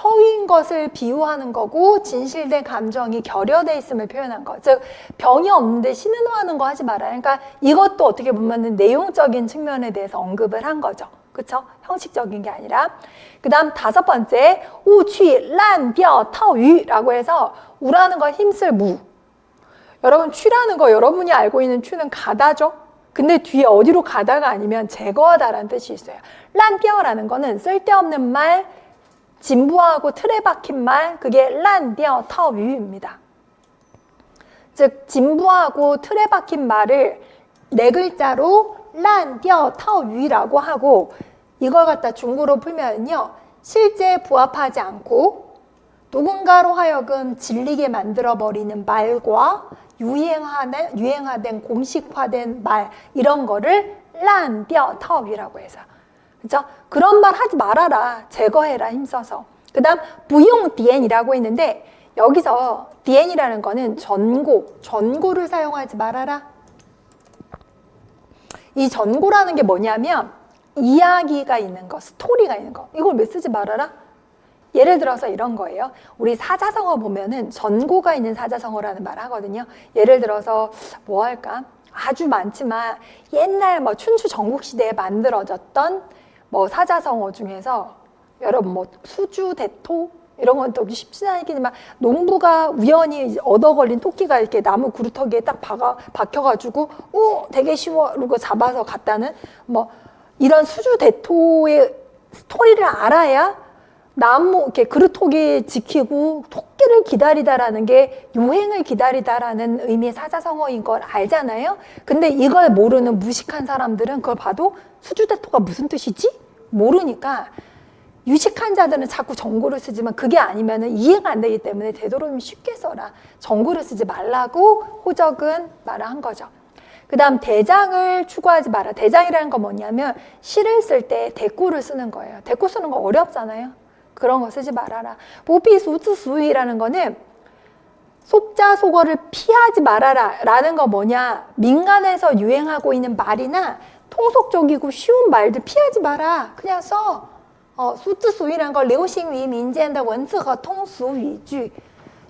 허위인 것을 비유하는 거고 진실된 감정이 결여돼 있음을 표현한 거. 즉 병이 없는데 신음하는 거 하지 말아요. 그러니까 이것도 어떻게 보면 내용적인 측면에 대해서 언급을 한 거죠. 그쵸? 형식적인 게 아니라. 그 다음 다섯 번째, 误去烂调套语라고 해서 우라는 건 힘쓸 무. 여러분 취라는 거 여러분이 알고 있는 취는 가다죠? 근데 뒤에 어디로 가다가 아니면 제거하다라는 뜻이 있어요. 란뼈라는 거는 쓸데없는 말, 진부하고 틀에 박힌 말, 그게 란뼈 타유입니다. 즉 진부하고 틀에 박힌 말을 네 글자로 란뼈 타유라고 하고 이걸 갖다 중국어로 풀면요. 실제에 부합하지 않고 누군가로 하여금 질리게 만들어버리는 말과 유행화된 공식화된 말 이런 거를 란뼈 타오이라고 해서 그렇죠? 그런 말 하지 말아라. 제거해라 힘써서. 그 다음 부용 디엔이라고 있는데 여기서 디엔이라는 거는 전고를 사용하지 말아라. 이 전고라는 게 뭐냐면 이야기가 있는 거, 스토리가 있는 거. 이걸 왜 쓰지 말아라? 예를 들어서 이런 거예요. 우리 사자성어 보면은 전고가 있는 사자성어라는 말 하거든요. 예를 들어서 뭐 할까? 아주 많지만 옛날 뭐 춘추 전국시대에 만들어졌던 뭐 사자성어 중에서 여러분 뭐 수주대토 이런 건 또 쉽지 않겠지만 농부가 우연히 얻어 걸린 토끼가 이렇게 나무 구루터기에 딱 박혀가지고 오 되게 쉬워 그러고 잡아서 갔다는 뭐 이런 수주대토의 스토리를 알아야 나무 이렇게 그루터기 지키고 토끼를 기다리다라는 게 유행을 기다리다라는 의미의 사자성어인 걸 알잖아요. 근데 이걸 모르는 무식한 사람들은 그걸 봐도 수주대토가 무슨 뜻이지? 모르니까 유식한 자들은 자꾸 전고를 쓰지만 그게 아니면 이해가 안 되기 때문에 되도록이면 쉽게 써라. 전고를 쓰지 말라고 호적은 말을 한 거죠. 그 다음 대장을 추구하지 마라. 대장이라는 건 뭐냐면 시를 쓸 때 대꾸를 쓰는 거예요. 대꾸 쓰는 거 어렵잖아요. 그런 거 쓰지 말아라. 보피수츠수이라는 거는 속자속어를 피하지 말아라 라는 거 뭐냐. 민간에서 유행하고 있는 말이나 통속적이고 쉬운 말들 피하지 마라. 그냥 써. 수츠수이라는 걸流行于民间的文字和通俗语句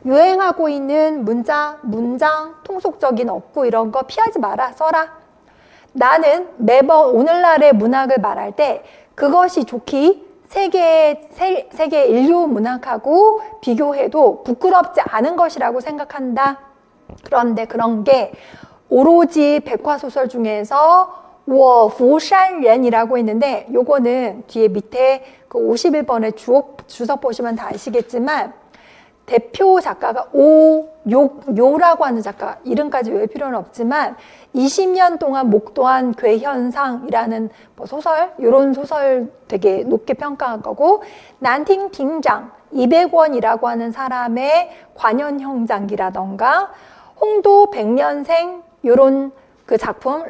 유행하고 있는 문장, 통속적인 어구 이런 거 피하지 마라. 써라. 나는 매번 오늘날의 문학을 말할 때 그것이 좋기 세계 인류 문학하고 비교해도 부끄럽지 않은 것이라고 생각한다. 그런데 그런 게 오로지 백화소설 중에서 我福山人이라고 있는데 요거는 뒤에 밑에 그 51번의 주석 보시면 다 아시겠지만 대표 작가가 요라고 하는 작가, 이름까지 외울 필요는 없지만 20년 동안 목도한 괴현상이라는 뭐 소설, 이런 소설 되게 높게 평가한 거고, 난팅 딩장 200원이라고 하는 사람의 관현형장기라던가 홍도 백년생 이런 그 작품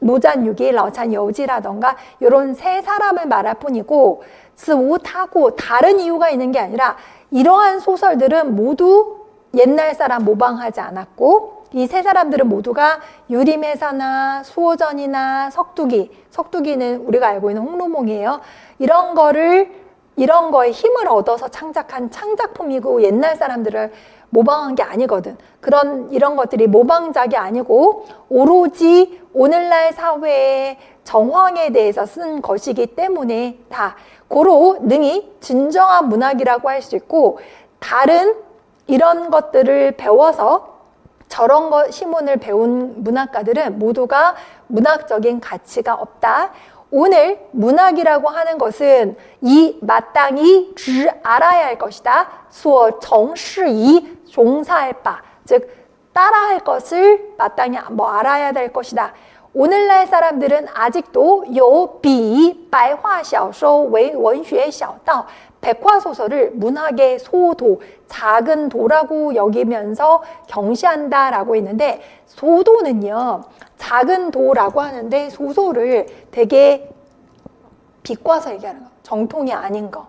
노잔유기, 라오찬여우지라던가 이런 세 사람을 말할 뿐이고, 스우타고 다른 이유가 있는 게 아니라 이러한 소설들은 모두 옛날 사람 모방하지 않았고, 이 세 사람들은 모두가 유림회사나 수호전이나 석두기는 우리가 알고 있는 홍로몽이에요. 이런 거에 힘을 얻어서 창작한 창작품이고 옛날 사람들을 모방한 게 아니거든. 이런 것들이 모방작이 아니고 오로지 오늘날 사회의 정황에 대해서 쓴 것이기 때문에 다 고로 능히 진정한 문학이라고 할 수 있고, 다른 이런 것들을 배워서 저런 시문을 배운 문학가들은 모두가 문학적인 가치가 없다. 오늘 문학이라고 하는 것은 이 마땅히 알아야 할 것이다. 수어 정시이 종사할 바, 즉 따라할 것을 마땅히 알아야 될 것이다. 오늘날 사람들은 아직도 有比白话小说为文学小道 백화소설을 문학의 소도, 작은 도라고 여기면서 경시한다라고 있는데, 소도는요, 작은 도라고 하는데 소설을 되게 비꼬아서 얘기하는 거, 정통이 아닌 거.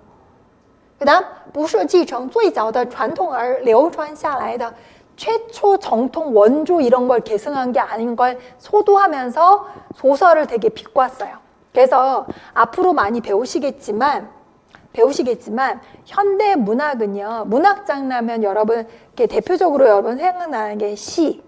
그 다음, 不是继承最早的传统而流传下来的 최초 정통 원조 이런 걸 계승한 게 아닌 걸 소도하면서 소설을 되게 비꼬았어요. 그래서 앞으로 많이 배우시겠지만 현대 문학은요, 문학 장르면 여러분 대표적으로 여러분 생각나는 게 시,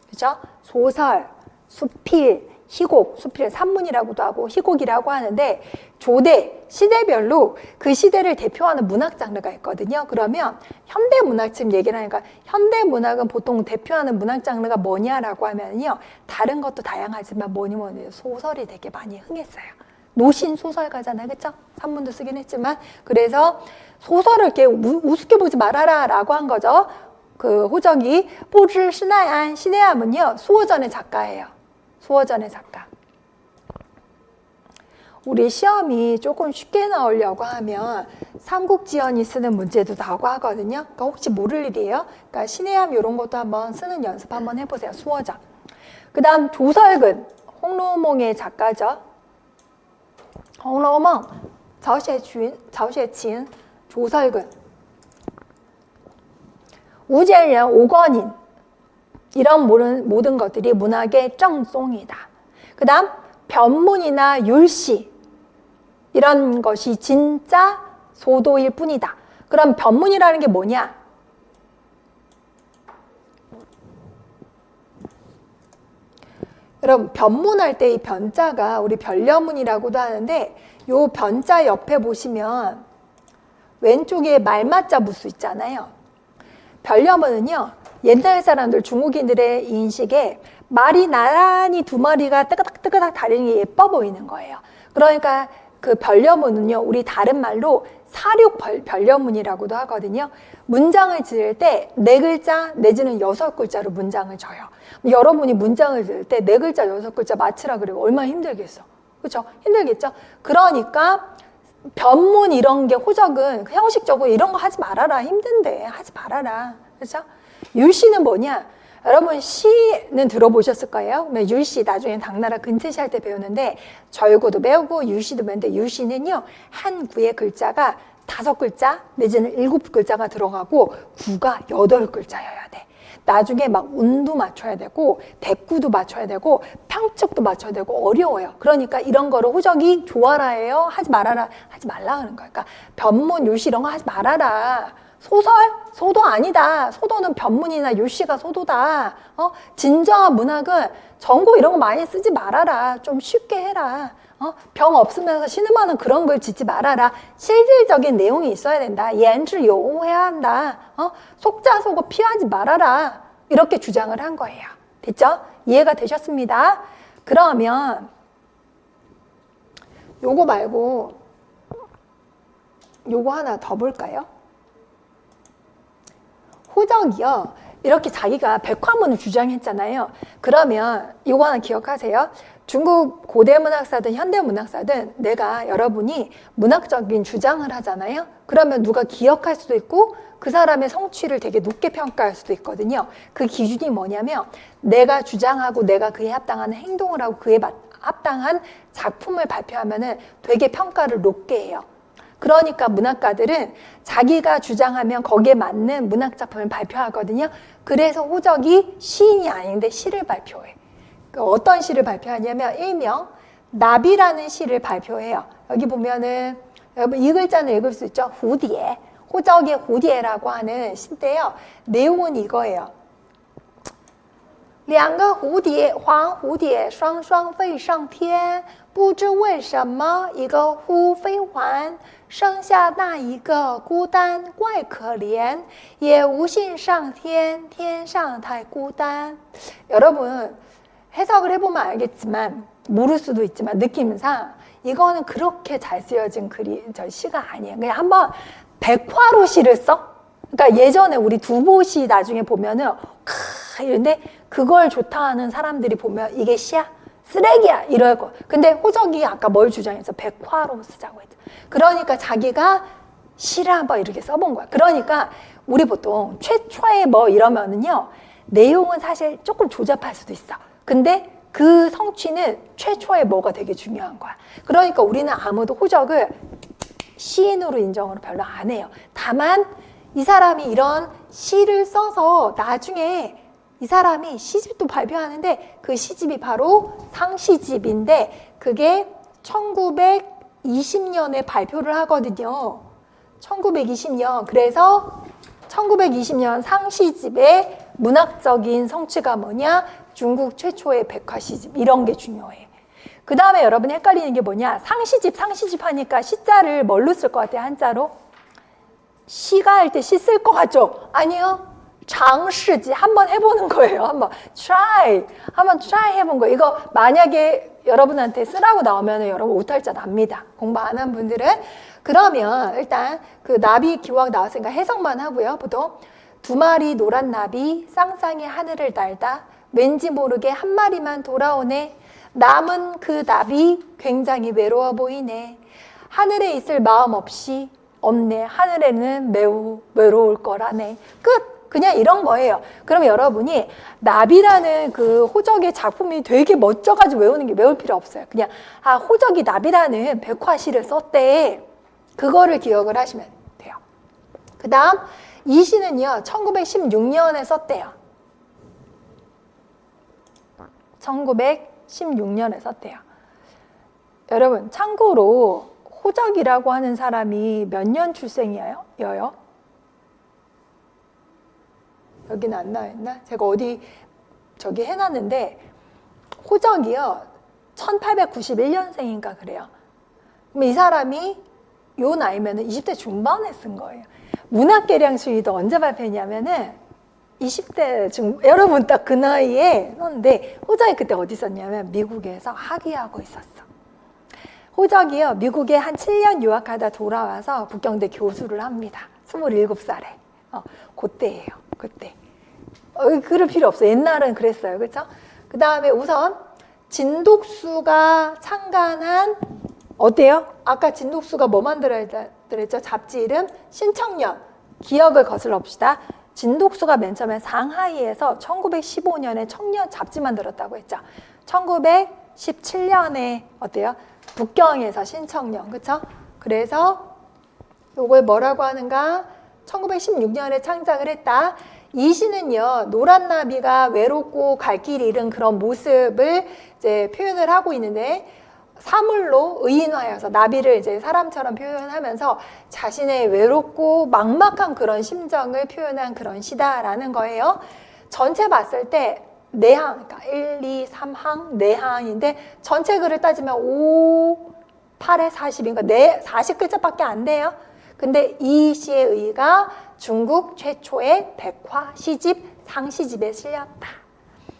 그죠? 소설, 수필, 희곡, 수필 산문이라고도 하고 희곡이라고 하는데, 조대, 시대별로 그 시대를 대표하는 문학 장르가 있거든요. 그러면 현대 문학 지금 얘기를 하니까 현대 문학은 보통 대표하는 문학 장르가 뭐냐라고 하면요, 다른 것도 다양하지만 뭐니 소설이 되게 많이 흥했어요. 노신 소설가잖아요, 그렇죠? 산문도 쓰긴 했지만. 그래서 소설을 이렇게 우습게 보지 말아라 라고 한 거죠. 그 호적이 뽀즈 시나안, 시내암은요 수호전의 작가예요. 수호전의 작가. 우리 시험이 조금 쉽게 나오려고 하면 삼국지연이 쓰는 문제도 나오고 하거든요. 그러니까 혹시 모를 일이에요. 그러니까 신해암 이런 것도 한번 쓰는 연습 한번 해보세요. 수호전. 그 다음 조설근, 홍로몽의 작가죠. 홍로몽, 자오셰친, 조설근, 우젠ren, 오건인, 이런 모든 것들이 문학의 정송이다. 그 다음 변문이나 율시, 이런 것이 진짜 소도일 뿐이다. 그럼 변문이라는 게 뭐냐? 여러분, 변문할 때 이 변자가 우리 변려문이라고도 하는데, 요 변자 옆에 보시면 왼쪽에 말맞자 무수 있잖아요. 변려문은요, 옛날 사람들, 중국인들의 인식에 말이 나란히 두 마리가 뜨그닥뜨그닥 다리는 게 예뻐 보이는 거예요. 그러니까 그 변려문은요, 우리 다른 말로 사륙 변려문이라고도 하거든요. 문장을 지을 때 4글자 내지는 6글자로 문장을 져요. 여러분이 문장을 지을 때 4글자, 6글자 맞추라 그러면 얼마나 힘들겠어. 그렇죠? 힘들겠죠? 그러니까 변문 이런 게 호적은 형식적으로 이런 거 하지 말아라. 힘든데 하지 말아라. 그렇죠? 율시는 뭐냐? 여러분 시는 들어보셨을 거예요. 율시 나중에 당나라 근체시 할 때 배우는데 절구도 배우고 율시도 배우는데, 율시는요 한 구의 글자가 5글자 내지는 7글자가 들어가고 구가 8글자여야 돼. 나중에 막 운도 맞춰야 되고 대꾸도 맞춰야 되고 평축도 맞춰야 되고 어려워요. 그러니까 이런 거를 호적이 좋아라예요? 하지 말아라? 하지 말라 하는 거야. 그러니까 변문, 율시 이런 거 하지 말아라. 소설? 소도 아니다. 소도는 변문이나 율시가 소도다. 진정한 문학은 정고 이런 거 많이 쓰지 말아라. 좀 쉽게 해라. 병 없으면서 신음하는 그런 글 짓지 말아라. 실질적인 내용이 있어야 된다. 연주요해야 한다. 속자속어 피하지 말아라. 이렇게 주장을 한 거예요. 됐죠? 이해가 되셨습니다. 그러면 요거 말고 요거 하나 더 볼까요? 호적이요. 이렇게 자기가 백화문을 주장했잖아요. 그러면 이거 하나 기억하세요. 중국 고대 문학사든 현대 문학사든 내가 여러분이 문학적인 주장을 하잖아요. 그러면 누가 기억할 수도 있고 그 사람의 성취를 되게 높게 평가할 수도 있거든요. 그 기준이 뭐냐면 내가 주장하고 내가 그에 합당하는 행동을 하고 그에 합당한 작품을 발표하면은 되게 평가를 높게 해요. 그러니까 문학가들은 자기가 주장하면 거기에 맞는 문학작품을 발표하거든요. 그래서 호적이 시인이 아닌데 시를 발표해. 어떤 시를 발표하냐면 일명 나비라는 시를 발표해요. 여기 보면은 여러분 이 글자는 읽을 수 있죠. 후디에. 호적의 후디에라고 하는 시인데요. 내용은 이거예요. 两个蝴蝶黄蝴蝶双双飞上天不知为什么一个忽飞还剩下那一个孤单怪可怜也无心上天天上太孤单 여러분 해석을 해보면 알겠지만 모를 수도 있지만 느낌상 이거는 그렇게 잘 쓰여진 시가 아니에요. 그냥 한번 백화로 시를 써? 그러니까 예전에 우리 두보시 나중에 보면은 이런데 그걸 좋다 하는 사람들이 보면 이게 시야? 쓰레기야 이럴 거. 근데 호적이 아까 뭘 주장해서 백화로 쓰자고 했죠. 그러니까 자기가 시를 한번 이렇게 써본 거야. 그러니까 우리 보통 최초의 뭐 이러면은요 내용은 사실 조금 조잡할 수도 있어. 근데 그 성취는 최초의 뭐가 되게 중요한 거야. 그러니까 우리는 아무도 호적을 시인으로 인정을 별로 안 해요. 다만 이 사람이 이런 시를 써서 나중에 이 사람이 시집도 발표하는데 그 시집이 바로 상시집인데 그게 1920년에 발표를 하거든요. 1920년. 그래서 1920년 상시집의 문학적인 성취가 뭐냐? 중국 최초의 백화시집. 이런 게 중요해. 그 다음에 여러분이 헷갈리는 게 뭐냐? 상시집 하니까 시자를 뭘로 쓸 것 같아요? 한자로? 시가 할 때 시 쓸 것 같죠? 아니요. 장시지 한번 해보는 거예요. 한번 try 해본 거예요. 이거 만약에 여러분한테 쓰라고 나오면 여러분 오탈자 납니다. 공부 안 한 분들은. 그러면 일단 그 나비 기억 나왔으니까 해석만 하고요. 보통 두 마리 노란 나비 쌍쌍이 하늘을 날다 왠지 모르게 한 마리만 돌아오네. 남은 그 나비 굉장히 외로워 보이네. 하늘에 있을 마음 없이 없네. 하늘에는 매우 외로울 거라네. 끝! 그냥 이런 거예요. 그럼 여러분이 나비라는 그 호적의 작품이 되게 멋져가지고 외울 필요 없어요. 그냥 호적이 나비라는 백화시를 썼대. 그거를 기억을 하시면 돼요. 그 다음 이 시는요 1916년에 썼대요. 1916년에 썼대요. 여러분 참고로 호적이라고 하는 사람이 몇 년 출생이에요? 여기는 안 나와있나? 제가 어디 저기 해놨는데 호적이요 1891년생인가 그래요. 그럼 이 사람이 요 나이면은 20대 중반에 쓴 거예요. 문학계량 시위도 언제 발표했냐면은 20대 여러분 딱 그 나이에 썼는데 호적이 그때 어디 있었냐면 미국에서 학위하고 있었어. 호적이요 미국에 한 7년 유학하다 돌아와서 북경대 교수를 합니다. 27살에. 그때예요. 그때. 그럴 필요 없어. 옛날은 그랬어요. 그렇죠? 그 다음에 우선 진독수가 창간한 어때요? 아까 진독수가 뭐 만들었죠? 잡지 이름? 신청년. 기억을 거슬러 봅시다. 진독수가 맨 처음에 상하이에서 1915년에 청년 잡지 만들었다고 했죠. 1917년에 어때요? 북경에서 신청년. 그렇죠? 그래서 요걸 뭐라고 하는가? 1916년에 창작을 했다. 이 시는요, 노란 나비가 외롭고 갈 길 잃은 그런 모습을 이제 표현을 하고 있는데, 사물로 의인화해서 나비를 이제 사람처럼 표현하면서 자신의 외롭고 막막한 그런 심정을 표현한 그런 시다라는 거예요. 전체 봤을 때 4항, 그러니까 1, 2, 3항, 4항인데 전체 글을 따지면 5, 8에 40인가 40글자밖에 안 돼요. 근데 이 시의 의의가 중국 최초의 백화 시집, 상시집에 실렸다.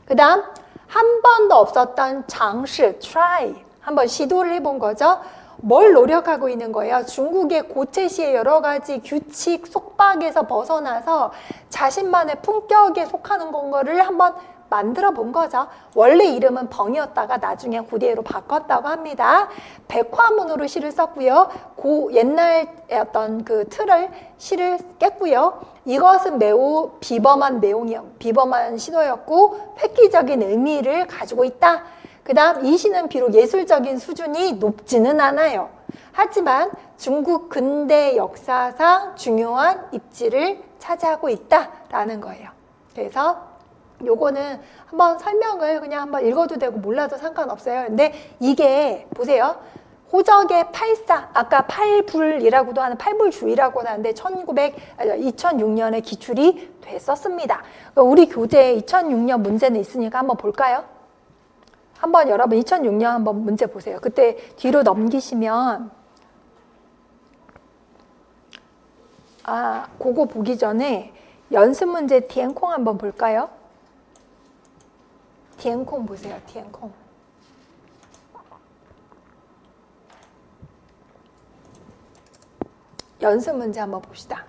그 다음 한 번도 없었던 장시, try, 한번 시도를 해본 거죠. 뭘 노력하고 있는 거예요? 중국의 고체시의 여러 가지 규칙, 속박에서 벗어나서 자신만의 품격에 속하는 거를 한번 만들어 본 거죠. 원래 이름은 벙이었다가 나중에 구대로 바꿨다고 합니다. 백화문으로 시를 썼고요. 옛날 어떤 그 틀을 시를 깼고요. 이것은 매우 비범한 비범한 시도였고 획기적인 의미를 가지고 있다. 그 다음 이 시는 비록 예술적인 수준이 높지는 않아요. 하지만 중국 근대 역사상 중요한 입지를 차지하고 있다라는 거예요. 그래서 요거는 한번 설명을 그냥 한번 읽어도 되고 몰라도 상관없어요. 근데 이게 보세요. 호적의 84, 아까 팔불이라고도 하는 팔불주의라고도 하는데 2006년에 기출이 됐었습니다. 우리 교재에 2006년 문제는 있으니까 한번 볼까요? 한번 여러분 2006년 한번 문제 보세요. 그때 뒤로 넘기시면 그거 보기 전에 연습 문제 티엔콩 한번 볼까요? 티엔콩 보세요. 티엔콩. 연습 문제 한번 봅시다.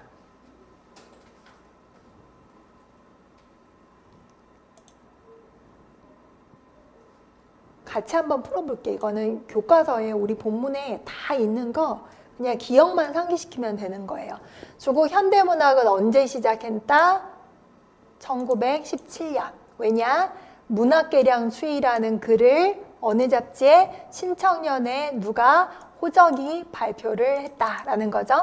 같이 한번 풀어볼게요. 이거는 교과서에 우리 본문에 다 있는 거 그냥 기억만 상기시키면 되는 거예요. 중국 현대문학은 언제 시작했다? 1917년. 왜냐? 문학계량추이라는 글을 어느 잡지에 신청년에 누가 호적이 발표를 했다라는 거죠.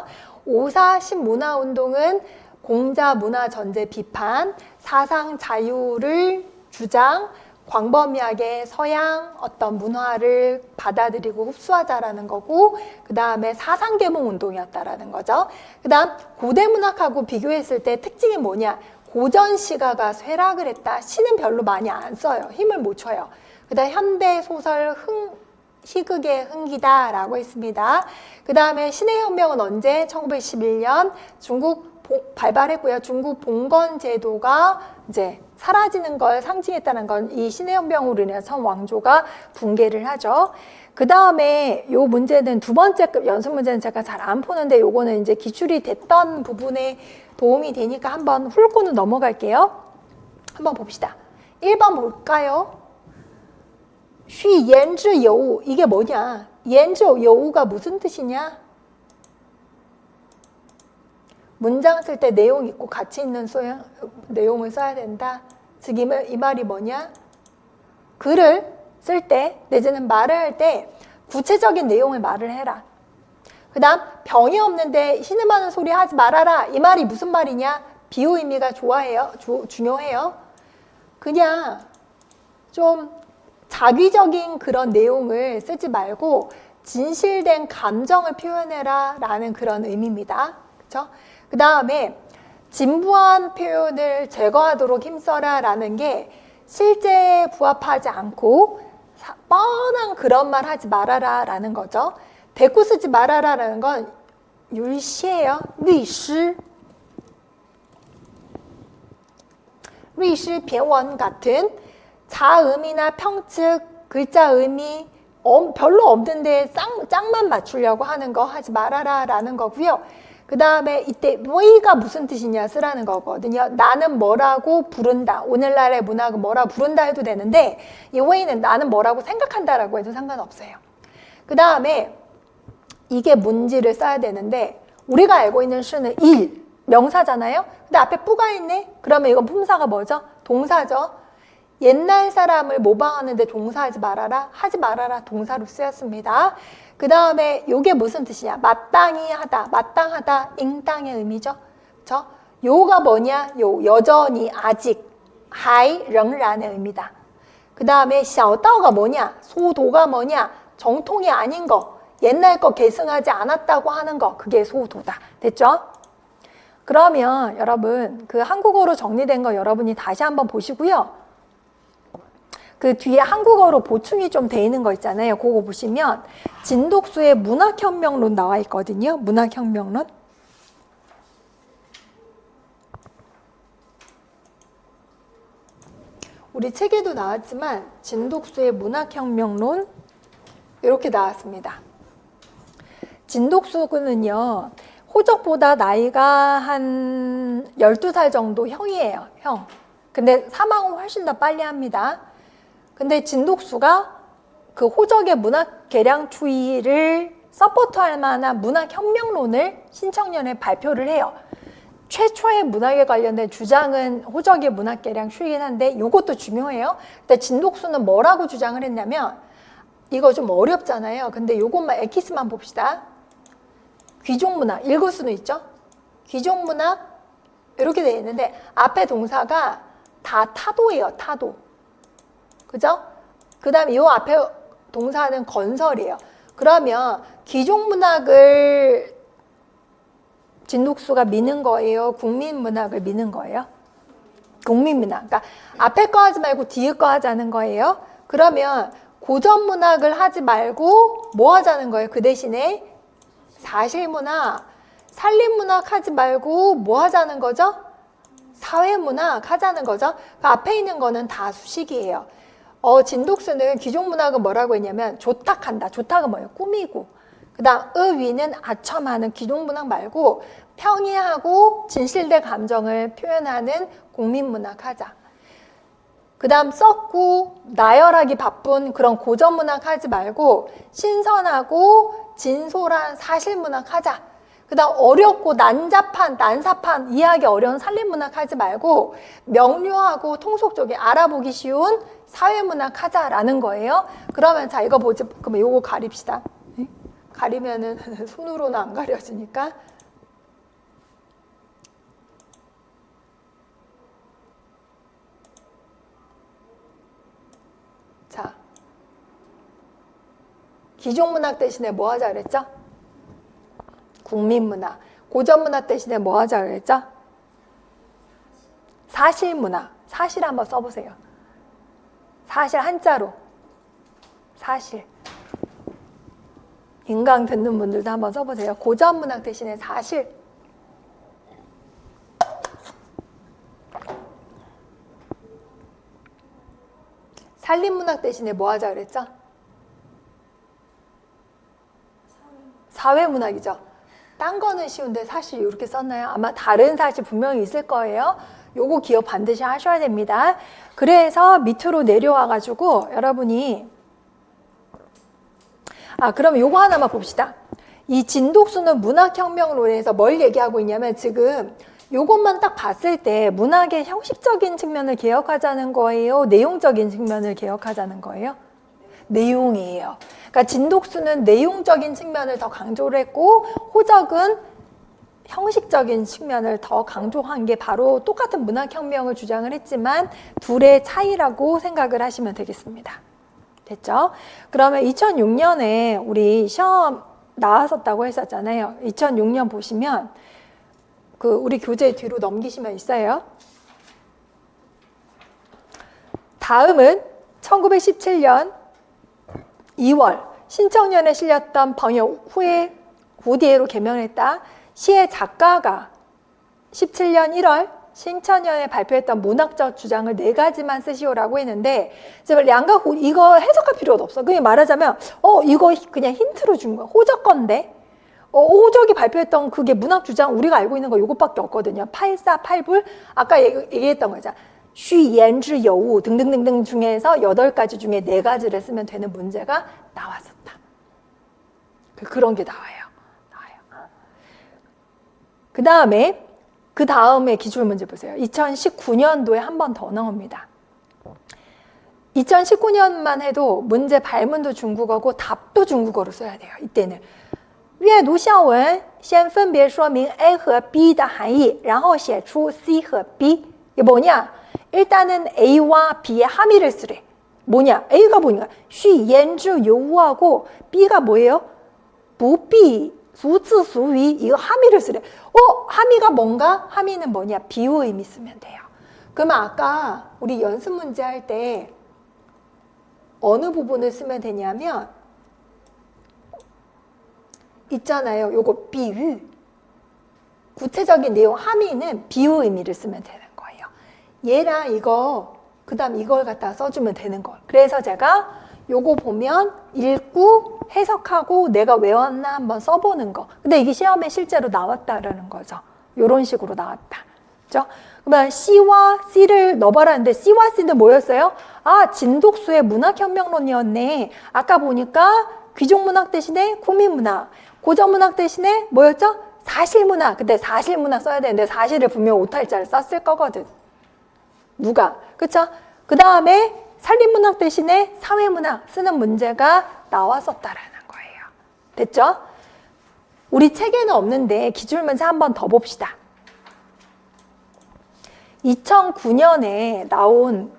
5.4 신문화운동은 공자 문화 전제 비판, 사상 자유를 주장, 광범위하게 서양 어떤 문화를 받아들이고 흡수하자라는 거고, 그 다음에 사상 계몽 운동이었다라는 거죠. 그 다음 고대 문학하고 비교했을 때 특징이 뭐냐? 고전 시가가 쇠락을 했다. 시는 별로 많이 안 써요. 힘을 못 줘요. 그 다음 현대 소설 희극의 흥기다라고 했습니다. 그 다음에 신의 혁명은 언제? 1911년 중국 발발했고요. 중국 봉건 제도가 이제 사라지는 걸 상징했다는 건 이 신의 혁명으로 인해서 청 왕조가 붕괴를 하죠. 그 다음에 요 문제는 두 번째 급 연습 문제는 제가 잘 안 푸는데 요거는 이제 기출이 됐던 부분에 도움이 되니까 한번 훑고는 넘어갈게요. 한번 봅시다. 1번 볼까요? 虚言之有物 이게 뭐냐? 言之有物가 무슨 뜻이냐? 문장 쓸 때 내용 있고 가치 있는 내용을 써야 된다. 즉 이 말이 뭐냐? 글을 쓸 때 내지는 말을 할 때 구체적인 내용을 말을 해라. 그 다음 병이 없는데 신음하는 소리 하지 말아라. 이 말이 무슨 말이냐? 비유 의미가 중요해요. 그냥 좀 자기적인 그런 내용을 쓰지 말고 진실된 감정을 표현해라 라는 그런 의미입니다. 그렇죠? 그 다음에 진부한 표현을 제거하도록 힘써라 라는 게 실제에 부합하지 않고 뻔한 그런 말 하지 말아라 라는 거죠. 대꾸 쓰지 말아라 라는 건 율시예요.律师 변원 같은 자음이나 평측, 글자 의미 별로 없는데 짝만 맞추려고 하는 거 하지 말아라 라는 거고요. 그 다음에 이때 왜가 무슨 뜻이냐 쓰라는 거거든요. 나는 뭐라고 부른다. 오늘날의 문학은 뭐라고 부른다 해도 되는데 이 왜는 나는 뭐라고 생각한다라고 해도 상관없어요. 그 다음에 이게 문지를 써야 되는데 우리가 알고 있는 시는 일, 명사잖아요. 근데 앞에 뿌가 있네. 그러면 이건 품사가 뭐죠? 동사죠. 옛날 사람을 모방하는데 동사하지 말아라. 하지 말아라. 동사로 쓰였습니다. 그 다음에 요게 무슨 뜻이냐? 마땅히 하다. 마땅하다.应当의 의미죠. 그쵸? 요가 뭐냐? 요 여전히 아직 하이仍然의 의미다. 그 다음에 小道가 뭐냐? 소도가 뭐냐? 정통이 아닌 거. 옛날 거 계승하지 않았다고 하는 거. 그게 소도다. 됐죠? 그러면 여러분 그 한국어로 정리된 거 여러분이 다시 한번 보시고요. 그 뒤에 한국어로 보충이 좀 돼 있는 거 있잖아요. 그거 보시면 진독수의 문학혁명론 나와 있거든요. 문학혁명론. 우리 책에도 나왔지만 진독수의 문학혁명론 이렇게 나왔습니다. 진독수는요. 호적보다 나이가 한 12살 정도 형이에요. 형. 근데 사망은 훨씬 더 빨리 합니다. 근데 진독수가 그 호적의 문학 개량 추이를 서포트할 만한 문학혁명론을 신청년에 발표를 해요. 최초의 문학에 관련된 주장은 호적의 문학 개량 추이긴 한데 이것도 중요해요. 근데 진독수는 뭐라고 주장을 했냐면 이거 좀 어렵잖아요. 근데 이것만 엑기스만 봅시다. 귀족문학 읽을 수는 있죠. 귀족문학 이렇게 되어 있는데 앞에 동사가 다 타도예요. 타도. 그죠? 그 다음에 이 앞에 동사는 건설이에요. 그러면 귀족문학을 진독수가 미는 거예요? 국민문학을 미는 거예요? 국민문학. 그러니까 앞에 거 하지 말고 뒤에 거 하자는 거예요. 그러면 고전문학을 하지 말고 뭐 하자는 거예요? 그 대신에 사실문학, 산림문학 하지 말고 뭐 하자는 거죠? 사회문학 하자는 거죠. 그 앞에 있는 거는 다 수식이에요. 진독수는 귀족문학은 뭐라고 했냐면 조탁한다. 조탁은 뭐예요? 꾸미고. 그 다음 의위는 아첨하는 귀족문학 말고 평이하고 진실된 감정을 표현하는 국민문학 하자. 그 다음 썩고 나열하기 바쁜 그런 고전문학 하지 말고 신선하고 진솔한 사실문학 하자. 그 다음 어렵고 난삽한 이해하기 어려운 산림문학 하지 말고 명료하고 통속적인 알아보기 쉬운 사회문학 하자라는 거예요. 그러면 자 이거 보지. 그러면 요거 가립시다. 가리면은 손으로는 안 가려지니까. 자, 기종문학 대신에 뭐 하자 그랬죠? 국민문학. 고전문학 대신에 뭐 하자 그랬죠? 사실문학. 사실 한번 써보세요. 사실 한자로. 사실. 인강 듣는 분들도 한번 써보세요. 고전문학 대신에 사실. 산림문학 대신에 뭐 하자 그랬죠? 사회문학이죠. 딴 거는 쉬운데 사실 이렇게 썼나요? 아마 다른 사실 분명히 있을 거예요. 요거 기억 반드시 하셔야 됩니다. 그래서 밑으로 내려와가지고 여러분이 그럼 요거 하나만 봅시다. 이 진독수는 문학혁명론에서 뭘 얘기하고 있냐면 지금 요것만 딱 봤을 때 문학의 형식적인 측면을 개혁하자는 거예요? 내용적인 측면을 개혁하자는 거예요? 내용이에요. 그러니까 진독수는 내용적인 측면을 더 강조를 했고 호적은 형식적인 측면을 더 강조한 게 바로 똑같은 문학혁명을 주장을 했지만 둘의 차이라고 생각을 하시면 되겠습니다. 됐죠? 그러면 2006년에 우리 시험 나왔었다고 했었잖아요. 2006년 보시면 우리 교재 뒤로 넘기시면 있어요. 다음은 1917년 2월 신청년에 실렸던 번역 후에 후디에로 개명했다. 시의 작가가 17년 1월 신천년에 발표했던 문학적 주장을 4가지만 쓰시오라고 했는데 지금 량가 이거 해석할 필요도 없어. 그냥 말하자면 이거 그냥 힌트로 준 거야. 호적 건데 호적이 발표했던 그게 문학 주장 우리가 알고 있는 거 이것밖에 없거든요. 8사8불 아까 얘기했던 거죠. 쉬言之 여우 등등등등 중에서 8가지 중에 4가지를 쓰면 되는 문제가 나왔었다. 그런 게 나와요. 그 다음에 기출 문제 보세요. 2019년도에 한 번 더 나옵니다. 2019년만 해도 문제 발문도 중국어고 답도 중국어로 써야 돼요. 이때는 阅读校文先分别说明 A 和 B 的含义然后写出 C 和 B. 이게 뭐냐? 일단은 A와 B의 함의를 쓰래. 뭐냐? A가 뭐냐? 虚言之有无하고 B가 뭐예요? 不必 수츠수위 이거 함의를 쓰래. 함의가 뭔가? 함의는 뭐냐? 비유 의미 쓰면 돼요. 그러면 아까 우리 연습 문제 할 때 어느 부분을 쓰면 되냐면 있잖아요. 요거 비유. 구체적인 내용 함의는 비유 의미를 쓰면 되는 거예요. 얘랑 이거 그 다음 이걸 갖다 써주면 되는 거예요. 그래서 제가 요거 보면 읽고 해석하고 내가 외웠나 한번 써보는 거. 근데 이게 시험에 실제로 나왔다라는 거죠. 요런 식으로 나왔다. 그죠? 그러면 C와 C를 넣어봐라는데 C와 C는 뭐였어요? 아, 진독수의 문학혁명론이었네. 아까 보니까 귀족문학 대신에 국민문학, 고전문학 대신에 뭐였죠? 사실문학. 근데 사실문학 써야 되는데 사실을 분명 오탈자를 썼을 거거든. 누가? 그쵸? 그 다음에 산림문학 대신에 사회문학 쓰는 문제가 나왔었다라는 거예요. 됐죠? 우리 책에는 없는데 기출문제 한 번 더 봅시다. 2009년에 나온,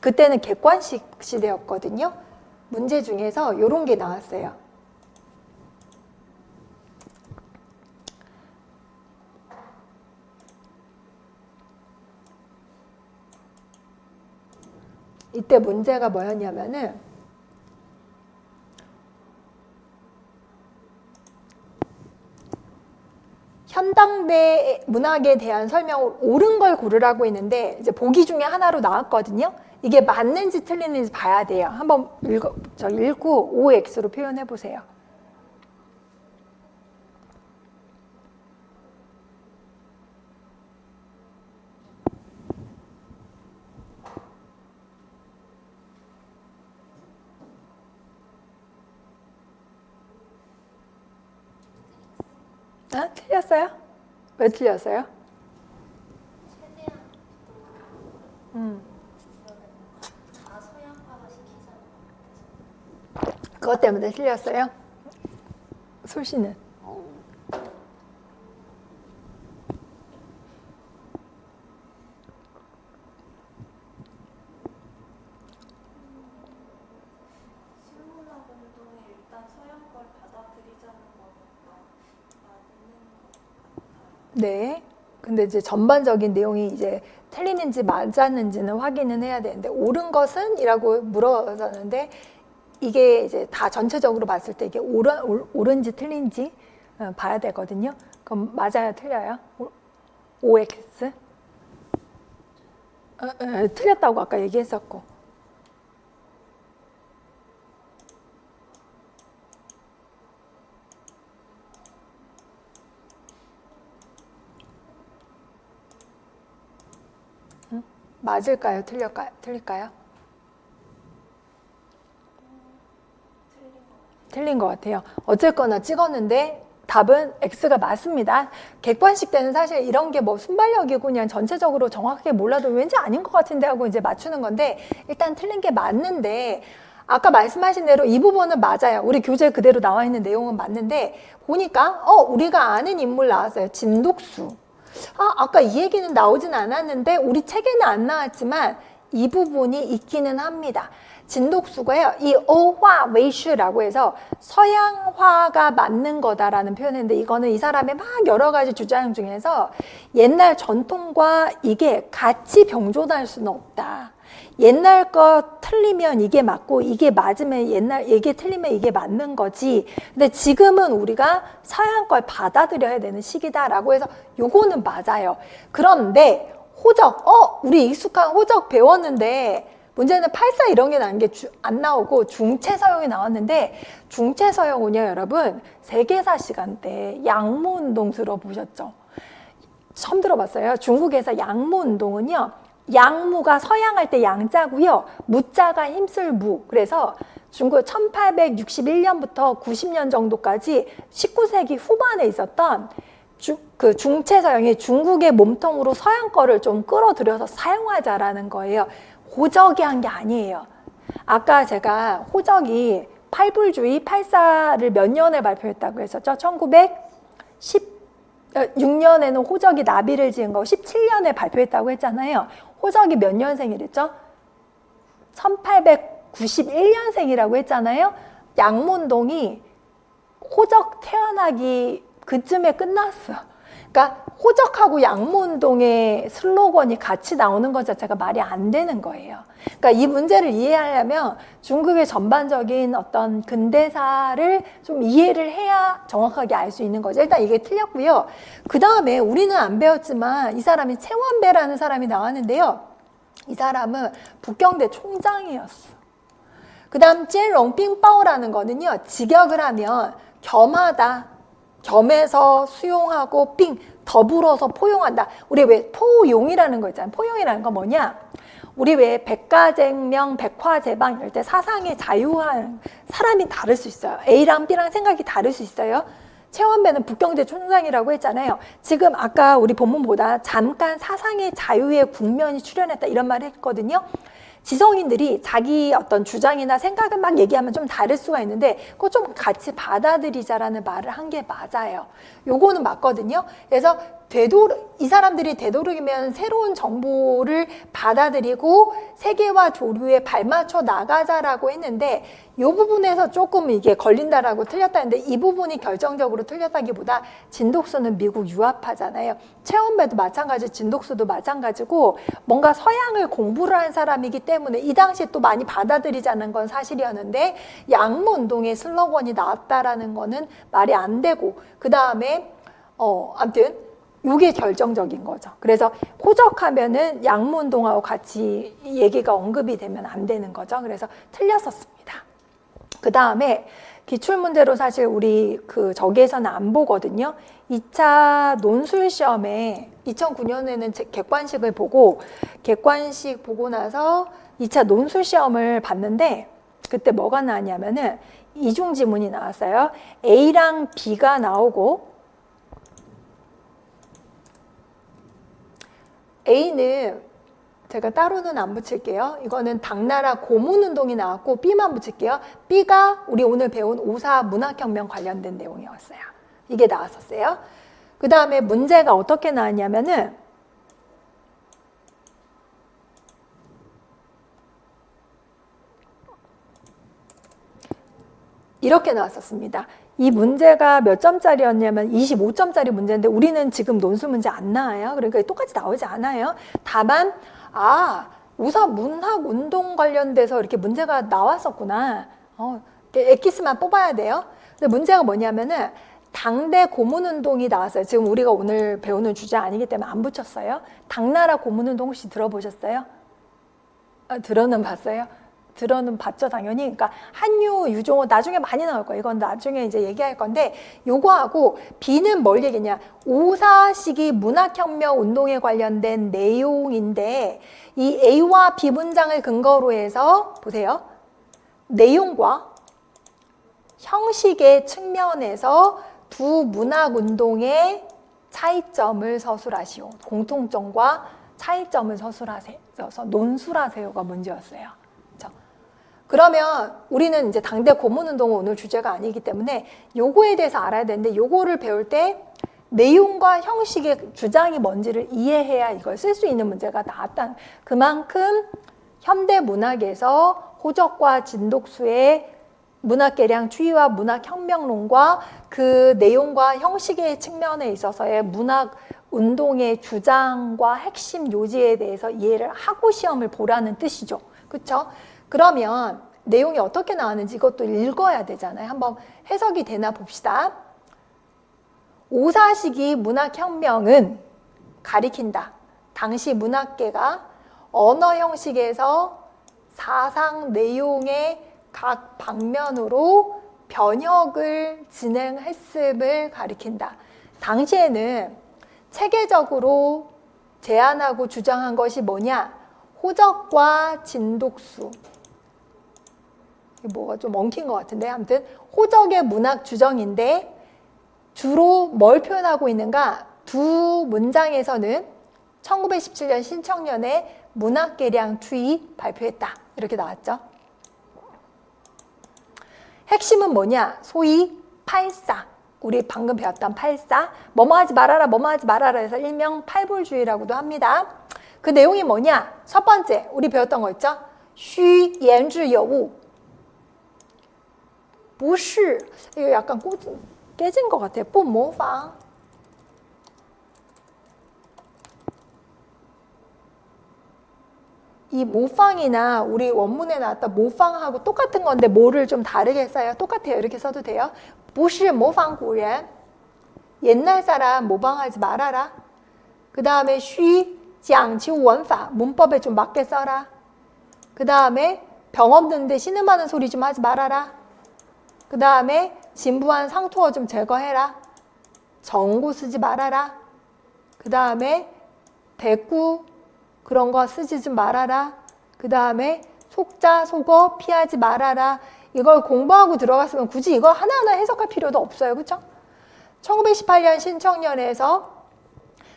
그때는 객관식 시대였거든요. 문제 중에서 이런 게 나왔어요. 이때 문제가 뭐였냐면은 현당대 문학에 대한 설명을 옳은 걸 고르라고 했는데 이제 보기 중에 하나로 나왔거든요. 이게 맞는지 틀리는지 봐야 돼요. 한번 읽고 OX로 표현해 보세요. 아, 틀렸어요? 왜 틀렸어요? 그것 때문에 틀렸어요? 솔씨는? 네. 근데 이제 전반적인 내용이 이제 틀리는지 맞았는지는 확인은 해야 되는데 옳은 것은? 이라고 물어졌는데 이게 이제 다 전체적으로 봤을 때 이게 옳은지 틀린지 봐야 되거든요. 그럼 맞아요, 틀려요? OX? 틀렸다고 아까 얘기했었고. 맞을까요? 틀릴까요? 틀린 것 같아요. 어쨌거나 찍었는데 답은 X가 맞습니다. 객관식 때는 사실 이런 게 뭐 순발력이고 그냥 전체적으로 정확하게 몰라도 왠지 아닌 것 같은데 하고 이제 맞추는 건데 일단 틀린 게 맞는데 아까 말씀하신 대로 이 부분은 맞아요. 우리 교재 그대로 나와 있는 내용은 맞는데 보니까 우리가 아는 인물 나왔어요. 진독수. 아까 이 얘기는 나오진 않았는데 우리 책에는 안 나왔지만 이 부분이 있기는 합니다. 진독수가요. 이 어화 웨이슈라고 해서 서양화가 맞는 거다라는 표현인데 이거는 이 사람의 막 여러 가지 주장 중에서 옛날 전통과 이게 같이 병존할 수는 없다. 옛날 거 틀리면 이게 맞고 이게 맞으면 이게 틀리면 이게 맞는 거지. 근데 지금은 우리가 서양 걸 받아들여야 되는 시기다라고 해서 요거는 맞아요. 그런데 호적, 우리 익숙한 호적 배웠는데 문제는 84 이런 게 나온 게 안 나오고 중체서형이 나왔는데 중체서형은요 여러분 세계사 시간 때 양모운동 들어보셨죠? 처음 들어봤어요. 중국에서 양모운동은요 양무가 서양할 때 양자고요. 무자가 힘쓸 무. 그래서 중국 1861년부터 90년 정도까지 19세기 후반에 있었던 그 중체서양이 중국의 몸통으로 서양 거를 좀 끌어들여서 사용하자라는 거예요. 호적이 한 게 아니에요. 아까 제가 호적이 팔불주의 84를 몇 년에 발표했다고 했었죠? 1916년에는 호적이 나비를 지은 거 17년에 발표했다고 했잖아요. 호적이 몇 년생이랬죠? 1891년생이라고 했잖아요. 양문동이 호적 태어나기 그쯤에 끝났어. 그러니까 호적하고 양문동의 슬로건이 같이 나오는 것 자체가 말이 안 되는 거예요. 그러니까 이 문제를 이해하려면 중국의 전반적인 어떤 근대사를 좀 이해를 해야 정확하게 알 수 있는 거죠. 일단 이게 틀렸고요. 그 다음에 우리는 안 배웠지만 이 사람이 최원배라는 사람이 나왔는데요. 이 사람은 북경대 총장이었어. 그 다음 찐롱빙바오라는 거는요. 직역을 하면 겸하다. 겸해서 수용하고 빙 더불어서 포용한다. 우리 왜 포용이라는 거 있잖아요. 포용이라는 거 뭐냐? 우리 왜 백가쟁명, 백화제방 이럴 때 사상의 자유한 사람이 다를 수 있어요. A랑 B랑 생각이 다를 수 있어요. 최원배는 북경대 총장이라고 했잖아요. 지금 아까 우리 본문보다 잠깐 사상의 자유의 국면이 출현했다 이런 말을 했거든요. 지성인들이 자기 어떤 주장이나 생각을 막 얘기하면 좀 다를 수가 있는데 그거 좀 같이 받아들이자라는 말을 한 게 맞아요. 요거는 맞거든요. 그래서 이 사람들이 되도록이면 새로운 정보를 받아들이고 세계와 조류에 발맞춰 나가자라고 했는데 이 부분에서 조금 이게 걸린다라고 틀렸다는데 이 부분이 결정적으로 틀렸다기보다 진독수는 미국 유학파잖아요. 최원배도 마찬가지, 진독수도 마찬가지고 뭔가 서양을 공부를 한 사람이기 때문에 이 당시에 또 많이 받아들이자는 건 사실이었는데 양문동의 슬로건이 나왔다라는 거는 말이 안 되고 그 다음에 아무튼 이게 결정적인 거죠. 그래서 호적하면은 양문동하고 같이 얘기가 언급이 되면 안 되는 거죠. 그래서 틀렸었습니다. 그 다음에 기출문제로 사실 우리 저기에서는 안 보거든요. 2차 논술 시험에 2009년에는 객관식을 보고 객관식 보고 나서 2차 논술 시험을 봤는데 그때 뭐가 나왔냐면은 이중 지문이 나왔어요. A랑 B가 나오고 A는 제가 따로는 안 붙일게요. 이거는 당나라 고문운동이 나왔고 B만 붙일게요. B가 우리 오늘 배운 5.4 문학혁명 관련된 내용이었어요. 이게 나왔었어요. 그 다음에 문제가 어떻게 나왔냐면은 이렇게 나왔었습니다. 이 문제가 몇 점짜리였냐면 25점짜리 문제인데 우리는 지금 논술 문제 안 나와요. 그러니까 똑같이 나오지 않아요. 다만 5.4 문학운동 관련돼서 이렇게 문제가 나왔었구나. 엑기스만 뽑아야 돼요. 근데 문제가 뭐냐면은 당대 고문운동이 나왔어요. 지금 우리가 오늘 배우는 주제 아니기 때문에 안 붙였어요. 당나라 고문운동 혹시 들어보셨어요? 들어는 봤어요? 들어는 봤죠, 당연히. 그러니까 한유, 유종호 나중에 많이 나올 거예요. 이건 나중에 이제 얘기할 건데 요거하고 B는 뭘 얘기냐? 5.4 시기 문학혁명 운동에 관련된 내용인데 이 A와 B 문장을 근거로 해서 보세요. 내용과 형식의 측면에서 두 문학운동의 차이점을 서술하시오. 공통점과 차이점을 서술하세요. 논술하세요가 문제였어요. 그러면 우리는 이제 당대 고문운동은 오늘 주제가 아니기 때문에 요거에 대해서 알아야 되는데 요거를 배울 때 내용과 형식의 주장이 뭔지를 이해해야 이걸 쓸 수 있는 문제가 나왔다. 그만큼 현대 문학에서 호적과 진독수의 문학계량 추이와 문학혁명론과 그 내용과 형식의 측면에 있어서의 문학운동의 주장과 핵심 요지에 대해서 이해를 하고 시험을 보라는 뜻이죠. 그렇죠? 그러면 내용이 어떻게 나왔는지 이것도 읽어야 되잖아요. 한번 해석이 되나 봅시다. 5.4 시기 문학혁명은 가리킨다. 당시 문학계가 언어 형식에서 사상 내용의 각 방면으로 변혁을 진행했음을 가리킨다. 당시에는 체계적으로 제안하고 주장한 것이 뭐냐? 호적과 진독수. 뭐가 좀 엉킨 것 같은데 아무튼 호적의 문학 주정인데 주로 뭘 표현하고 있는가? 두 문장에서는 1917년 신청년에 문학계량 추이 발표했다. 이렇게 나왔죠. 핵심은 뭐냐? 소위 8사. 우리 방금 배웠던 8사. 뭐뭐 하지 말아라, 뭐뭐 하지 말아라 해서 일명 팔불주의라고도 합니다. 그 내용이 뭐냐? 첫 번째, 우리 배웠던 거 있죠? 虚言之有物. 不是, 이거 약간 깨진 것 같아요. 不模仿. 이 모팡이나 우리 원문에 나왔던 모팡하고 똑같은 건데 뭐를 좀 다르게 써요? 똑같아요. 이렇게 써도 돼요. 不是模仿古人 옛날 사람 모방하지 말아라. 그 다음에 虚讲究文法 문법에 좀 맞게 써라. 그 다음에 병 없는데 신음하는 소리 좀 하지 말아라. 그 다음에 진부한 상투어 좀 제거해라. 정고 쓰지 말아라. 그 다음에 대꾸 그런 거 쓰지 좀 말아라. 그 다음에 속자, 속어 피하지 말아라. 이걸 공부하고 들어갔으면 굳이 이거 하나하나 해석할 필요도 없어요. 그렇죠? 1918년 신청년에서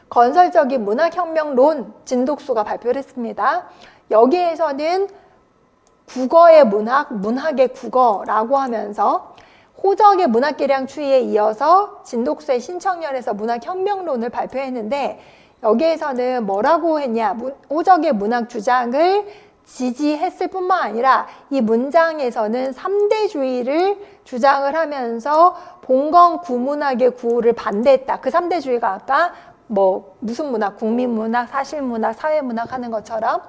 건설적인 문학혁명론 진독수가 발표를 했습니다. 여기에서는 국어의 문학, 문학의 국어라고 하면서 호적의 문학계량 추이에 이어서 진독수의 신청년에서 문학혁명론을 발표했는데 여기에서는 뭐라고 했냐? 호적의 문학 주장을 지지했을 뿐만 아니라 이 문장에서는 3대주의를 주장을 하면서 봉건 구문학의 구호를 반대했다. 그 3대주의가 아까 뭐 무슨 문학, 국민문학, 사실문학, 사회문학 하는 것처럼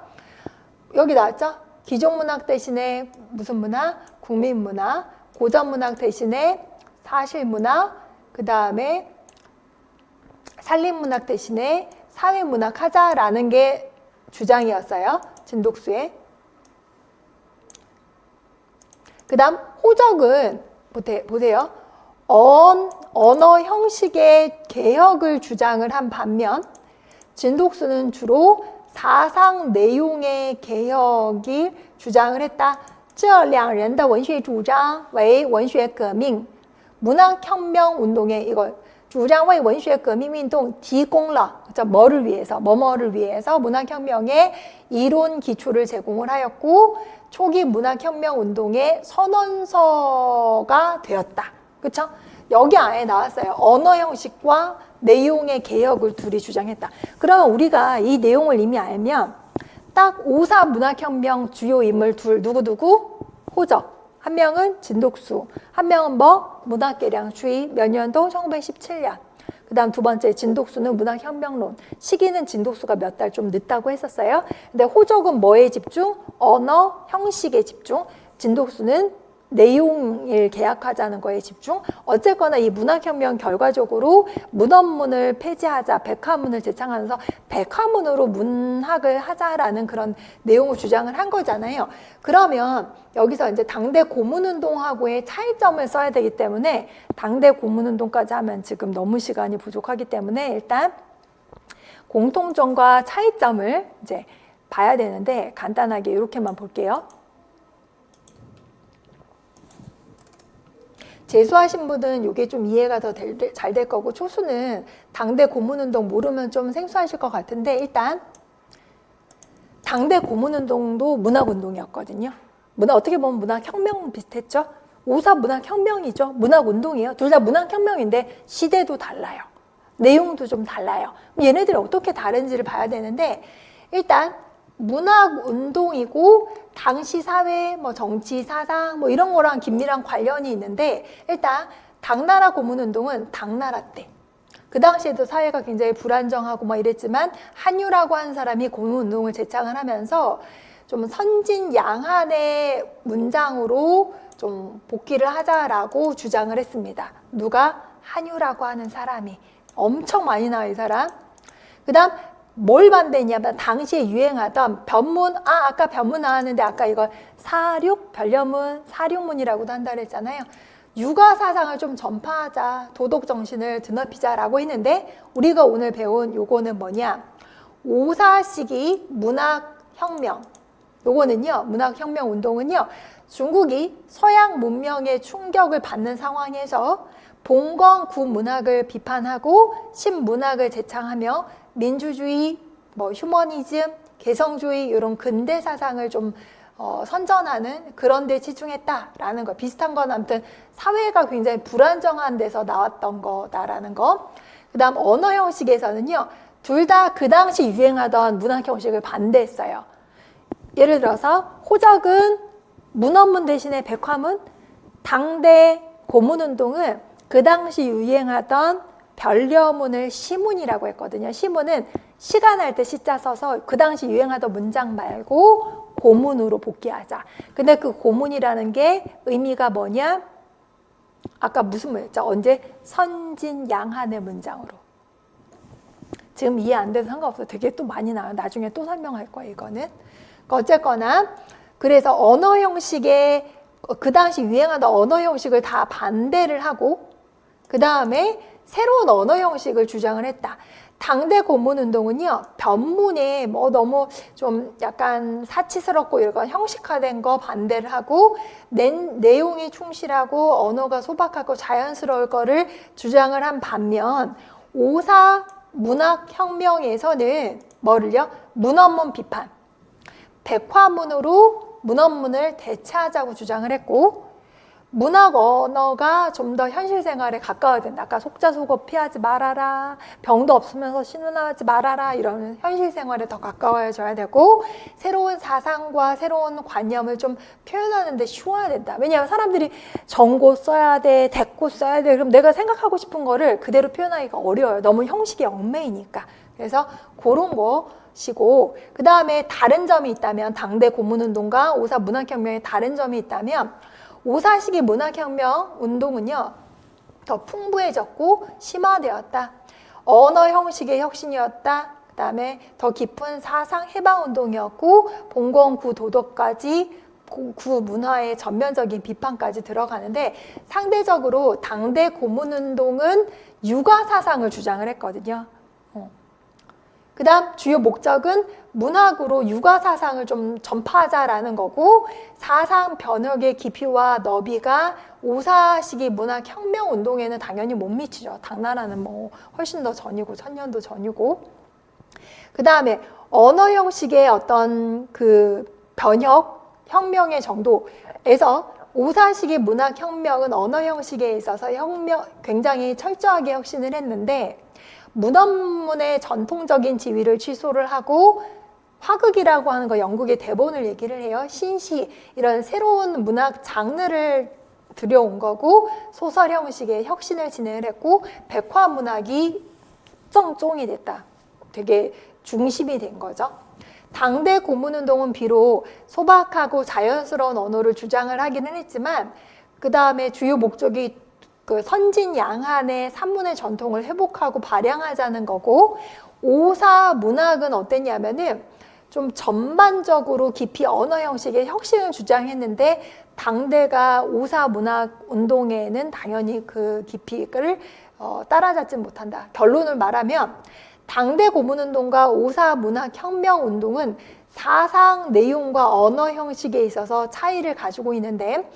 여기 나왔죠? 기존문학 대신에 무슨 문학? 국민문학, 고전문학 대신에 사실문학, 그 다음에 산림문학 대신에 사회문학 하자라는 게 주장이었어요. 진독수의. 그 다음 호적은 보세요. 언어 형식의 개혁을 주장을 한 반면 진독수는 주로 사상 내용의 개혁이 주장을 했다. 这两人的文学主张为文学革命 문학혁명 운동에 이걸 主张为文学革命运动提供了 뭐를 위해서 뭐뭐를 위해서 문학혁명의 이론 기초를 제공을 하였고 초기 문학혁명 운동의 선언서가 되었다. 그렇죠? 여기 안에 나왔어요. 언어 형식과 내용의 개혁을 둘이 주장했다. 그러면 우리가 이 내용을 이미 알면 딱 5.4 문학혁명 주요 인물 둘 누구누구? 호적. 한 명은 진독수, 한 명은 뭐? 문학계량주의 몇 년도? 1917년. 그 다음 두 번째 진독수는 문학혁명론. 시기는 진독수가 몇 달 좀 늦다고 했었어요. 근데 호적은 뭐에 집중? 언어, 형식에 집중. 진독수는 내용을 계약하자는 거에 집중. 어쨌거나 이 문학혁명 결과적으로 문헌문을 폐지하자, 백화문을 제창하면서 백화문으로 문학을 하자라는 그런 내용을 주장을 한 거잖아요. 그러면 여기서 이제 당대 고문운동하고의 차이점을 써야 되기 때문에 당대 고문운동까지 하면 지금 너무 시간이 부족하기 때문에 일단 공통점과 차이점을 이제 봐야 되는데 간단하게 이렇게만 볼게요. 재수하신 분은 이게 좀 이해가 더 잘 될 거고 초수는 당대 고문운동 모르면 좀 생소하실 것 같은데 일단 당대 고문운동도 문학운동이었거든요. 어떻게 보면 문학혁명 비슷했죠. 5.4 문학혁명이죠. 문학운동이에요. 둘 다 문학혁명인데 시대도 달라요. 내용도 좀 달라요. 얘네들이 어떻게 다른지를 봐야 되는데 일단 문학운동이고 당시 사회, 뭐 정치, 사상 뭐 이런 거랑 긴밀한 관련이 있는데 일단 당나라 고문운동은 당나라 때 그 당시에도 사회가 굉장히 불안정하고 막 이랬지만 한유라고 하는 사람이 고문운동을 제창을 하면서 좀 선진 양한의 문장으로 좀 복귀를 하자라고 주장을 했습니다. 누가? 한유라고 하는 사람이 엄청 많이 나와 이 사람. 그 다음 뭘 반대했냐면 당시에 유행하던 변문, 아까 변문 나왔는데 아까 이걸 사륙, 변려문, 사륙문이라고도 한다 그랬잖아요. 육아 사상을 좀 전파하자, 도덕 정신을 드높이자라고 했는데 우리가 오늘 배운 요거는 뭐냐? 5.4 시기 문학혁명. 요거는요, 문학혁명 운동은요, 중국이 서양 문명의 충격을 받는 상황에서 봉건 구문학을 비판하고 신문학을 제창하며 민주주의, 뭐 휴머니즘, 개성주의 이런 근대 사상을 좀 선전하는 그런 데 치중했다라는 거. 비슷한 건 아무튼 사회가 굉장히 불안정한 데서 나왔던 거다라는 거. 그 다음 언어 형식에서는요. 둘 다 그 당시 유행하던 문학 형식을 반대했어요. 예를 들어서 호적은 문헌문 대신에 백화문, 당대 고문운동은 그 당시 유행하던 별려문을 시문이라고 했거든요. 시문은 시간 할 때 시자 써서 그 당시 유행하던 문장 말고 고문으로 복귀하자. 근데 그 고문이라는 게 의미가 뭐냐? 아까 무슨 문했죠? 언제? 선진양한의 문장으로. 지금 이해 안 돼도 상관없어요. 되게 또 많이 나와요. 나중에 또 설명할 거예요, 이거는. 어쨌거나 그래서 언어 형식의 그 당시 유행하던 언어 형식을 다 반대를 하고 그 다음에 새로운 언어 형식을 주장을 했다. 당대 고문운동은요, 변문에 뭐 너무 좀 약간 사치스럽고 이런 형식화된 거 반대를 하고 내용이 충실하고 언어가 소박하고 자연스러울 거를 주장을 한 반면 오사 문학혁명에서는 뭐를요? 문언문 비판, 백화문으로 문언문을 대체하자고 주장을 했고 문학 언어가 좀 더 현실 생활에 가까워야 된다. 아까 속자속어 피하지 말아라. 병도 없으면서 신문하지 말아라. 이런 현실 생활에 더 가까워져야 되고 새로운 사상과 새로운 관념을 좀 표현하는 데 쉬워야 된다. 왜냐하면 사람들이 정고 써야 돼. 대고 써야 돼. 그럼 내가 생각하고 싶은 거를 그대로 표현하기가 어려워요. 너무 형식이 얽매이니까. 그래서 그런 것이고 그 다음에 다른 점이 있다면 당대 고문운동과 오사 문학혁명에 다른 점이 있다면 오사시기 문학혁명 운동은요, 더 풍부해졌고 심화되었다. 언어 형식의 혁신이었다. 그 다음에 더 깊은 사상 해방 운동이었고 봉건 구도덕까지 구 문화의 전면적인 비판까지 들어가는데 상대적으로 당대 고문운동은 육아 사상을 주장을 했거든요. 그 다음 주요 목적은 문학으로 육아 사상을 좀 전파하자라는 거고 사상 변혁의 깊이와 너비가 오사시기 문학혁명 운동에는 당연히 못 미치죠. 당나라는 뭐 훨씬 더 전이고 천년도 전이고 그 다음에 언어 형식의 어떤 그 변혁 혁명의 정도에서 오사시기 문학혁명은 언어 형식에 있어서 굉장히 철저하게 혁신을 했는데 문언문의 전통적인 지위를 취소를 하고 화극이라고 하는 거 영국의 대본을 얘기를 해요. 신시 이런 새로운 문학 장르를 들여온 거고 소설 형식의 혁신을 진행을 했고 백화문학이 정종이 됐다. 되게 중심이 된 거죠. 당대 고문운동은 비록 소박하고 자연스러운 언어를 주장을 하기는 했지만 그 다음에 주요 목적이 그 선진양한의 산문의 전통을 회복하고 발扬하자는 거고 오사 문학은 어땠냐면은 좀 전반적으로 깊이 언어 형식의 혁신을 주장했는데 당대가 오사 문학 운동에는 당연히 그 깊이를 따라잡지 못한다. 결론을 말하면 당대 고문운동과 오사 문학 혁명 운동은 사상 내용과 언어 형식에 있어서 차이를 가지고 있는데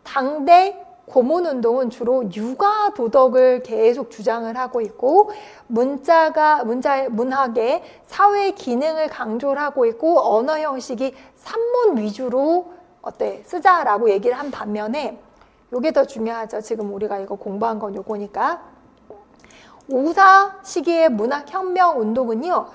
당대 고문운동은 주로 육아 도덕을 계속 주장을 하고 있고 문학의 사회 기능을 강조를 하고 있고 언어 형식이 산문 위주로 쓰자라고 얘기를 한 반면에 이게 더 중요하죠. 지금 우리가 이거 공부한 건 요거니까 오사 시기의 문학혁명 운동은요.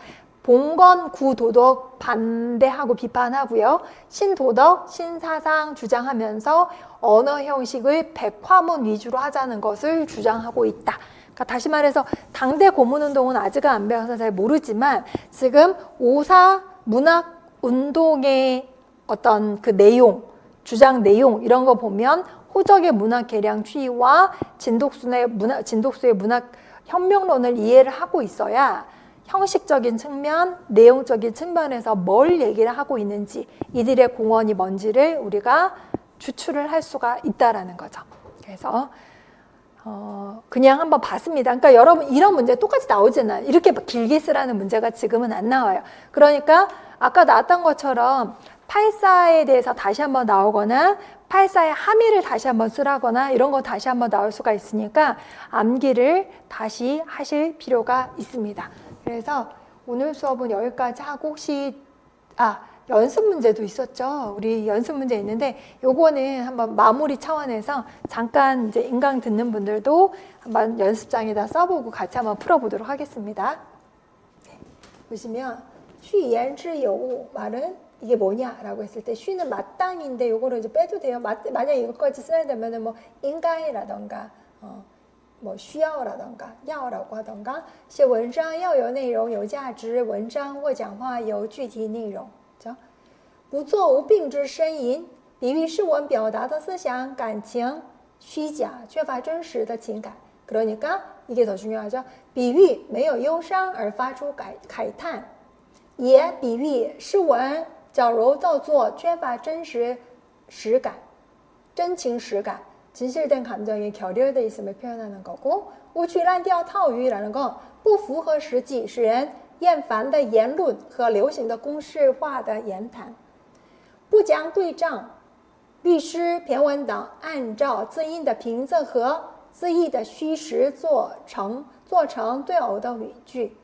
봉건 구도덕 반대하고 비판하고요. 신도덕, 신사상 주장하면서 언어 형식을 백화문 위주로 하자는 것을 주장하고 있다. 그러니까 다시 말해서 당대 고문운동은 아직은 안 배워서 잘 모르지만 지금 오사 문학 운동의 어떤 그 내용, 주장 내용 이런 거 보면 호적의 문학 개량 추이와 진독수의 문학 혁명론을 이해를 하고 있어야 형식적인 측면, 내용적인 측면에서 뭘 얘기를 하고 있는지 이들의 공헌이 뭔지를 우리가 추출을 할 수가 있다라는 거죠. 그래서 그냥 한번 봤습니다. 그러니까 여러분 이런 문제 똑같이 나오잖아요. 이렇게 길게 쓰라는 문제가 지금은 안 나와요. 그러니까 아까 나왔던 것처럼 84에 대해서 다시 한번 나오거나 84의 함의를 다시 한번 쓰라거나 이런 거 다시 한번 나올 수가 있으니까 암기를 다시 하실 필요가 있습니다. 그래서 오늘 수업은 여기까지 하고 혹시 연습 문제도 있었죠. 우리 연습 문제 있는데 요거는 한번 마무리 차원에서 잠깐 이제 인강 듣는 분들도 한번 연습장에다 써보고 같이 한번 풀어보도록 하겠습니다. 네. 보시면 쉬言之有 말은 이게 뭐냐라고 했을 때 쉬는 마땅인데 요거를 이제 빼도 돼요. 만약에 이것까지 써야 되면은 뭐 인가해라던가 뭐需要라던가 要라고 하던가 写文章要有内容有价值文章或讲话有具体内容 不做无病之呻吟比喻是文表达的思想感情虚假缺乏真实的情感 그러니까 이게 더 중요하죠. 比喻没有忧伤而发出慨叹也比喻是文假如造作缺乏真实实感真情实感 진실된 감정이 결여되어 있음을 표현하는 거고 无趣烂调套语라는 건 不符合实际使人厌烦的言论和流行的公式化的言谈不讲对仗律师骈文等按照字音的平仄和字义的虚实做成对偶的语句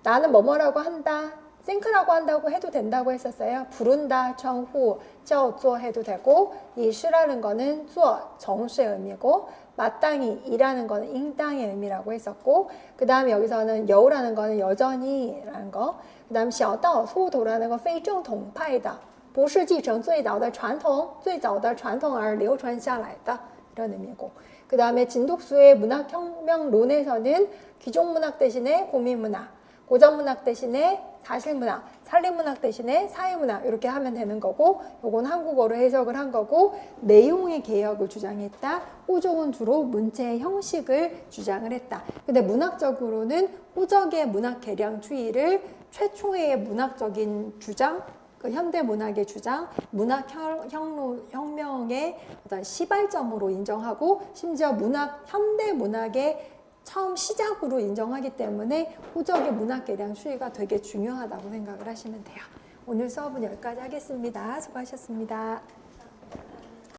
나는 뭐뭐라고 한다 생크라고 한다고 해도 된다고 했었어요. 부른다, 청후, 叫做 해도 되고 이 시라는 거는 做, 정수의 의미고 마땅히 이라는 거는 인당의 의미라고 했었고 그 다음에 여기서는 여우라는 거는 여전히 라는 거 그 다음 小道, 소도라는 거 非正统派的不是继承最早的传统最早的传统而流传下来的 이런 의미고 그 다음에 진독수의 문학혁명론에서는 기존문학 대신에 고민문학 고전문학 대신에 사실문학, 산림문학 대신에 사회문학 이렇게 하면 되는 거고 요건 한국어로 해석을 한 거고 내용의 개혁을 주장했다. 호종은 주로 문체의 형식을 주장을 했다. 근데 문학적으로는 호적의 문학 개량주의를 최초의 문학적인 주장 그 현대문학의 주장, 문학혁명의 어떤 시발점으로 인정하고 심지어 현대문학의 처음 시작으로 인정하기 때문에 호적의 문학 개량 추이가 되게 중요하다고 생각을 하시면 돼요. 오늘 수업은 여기까지 하겠습니다. 수고하셨습니다.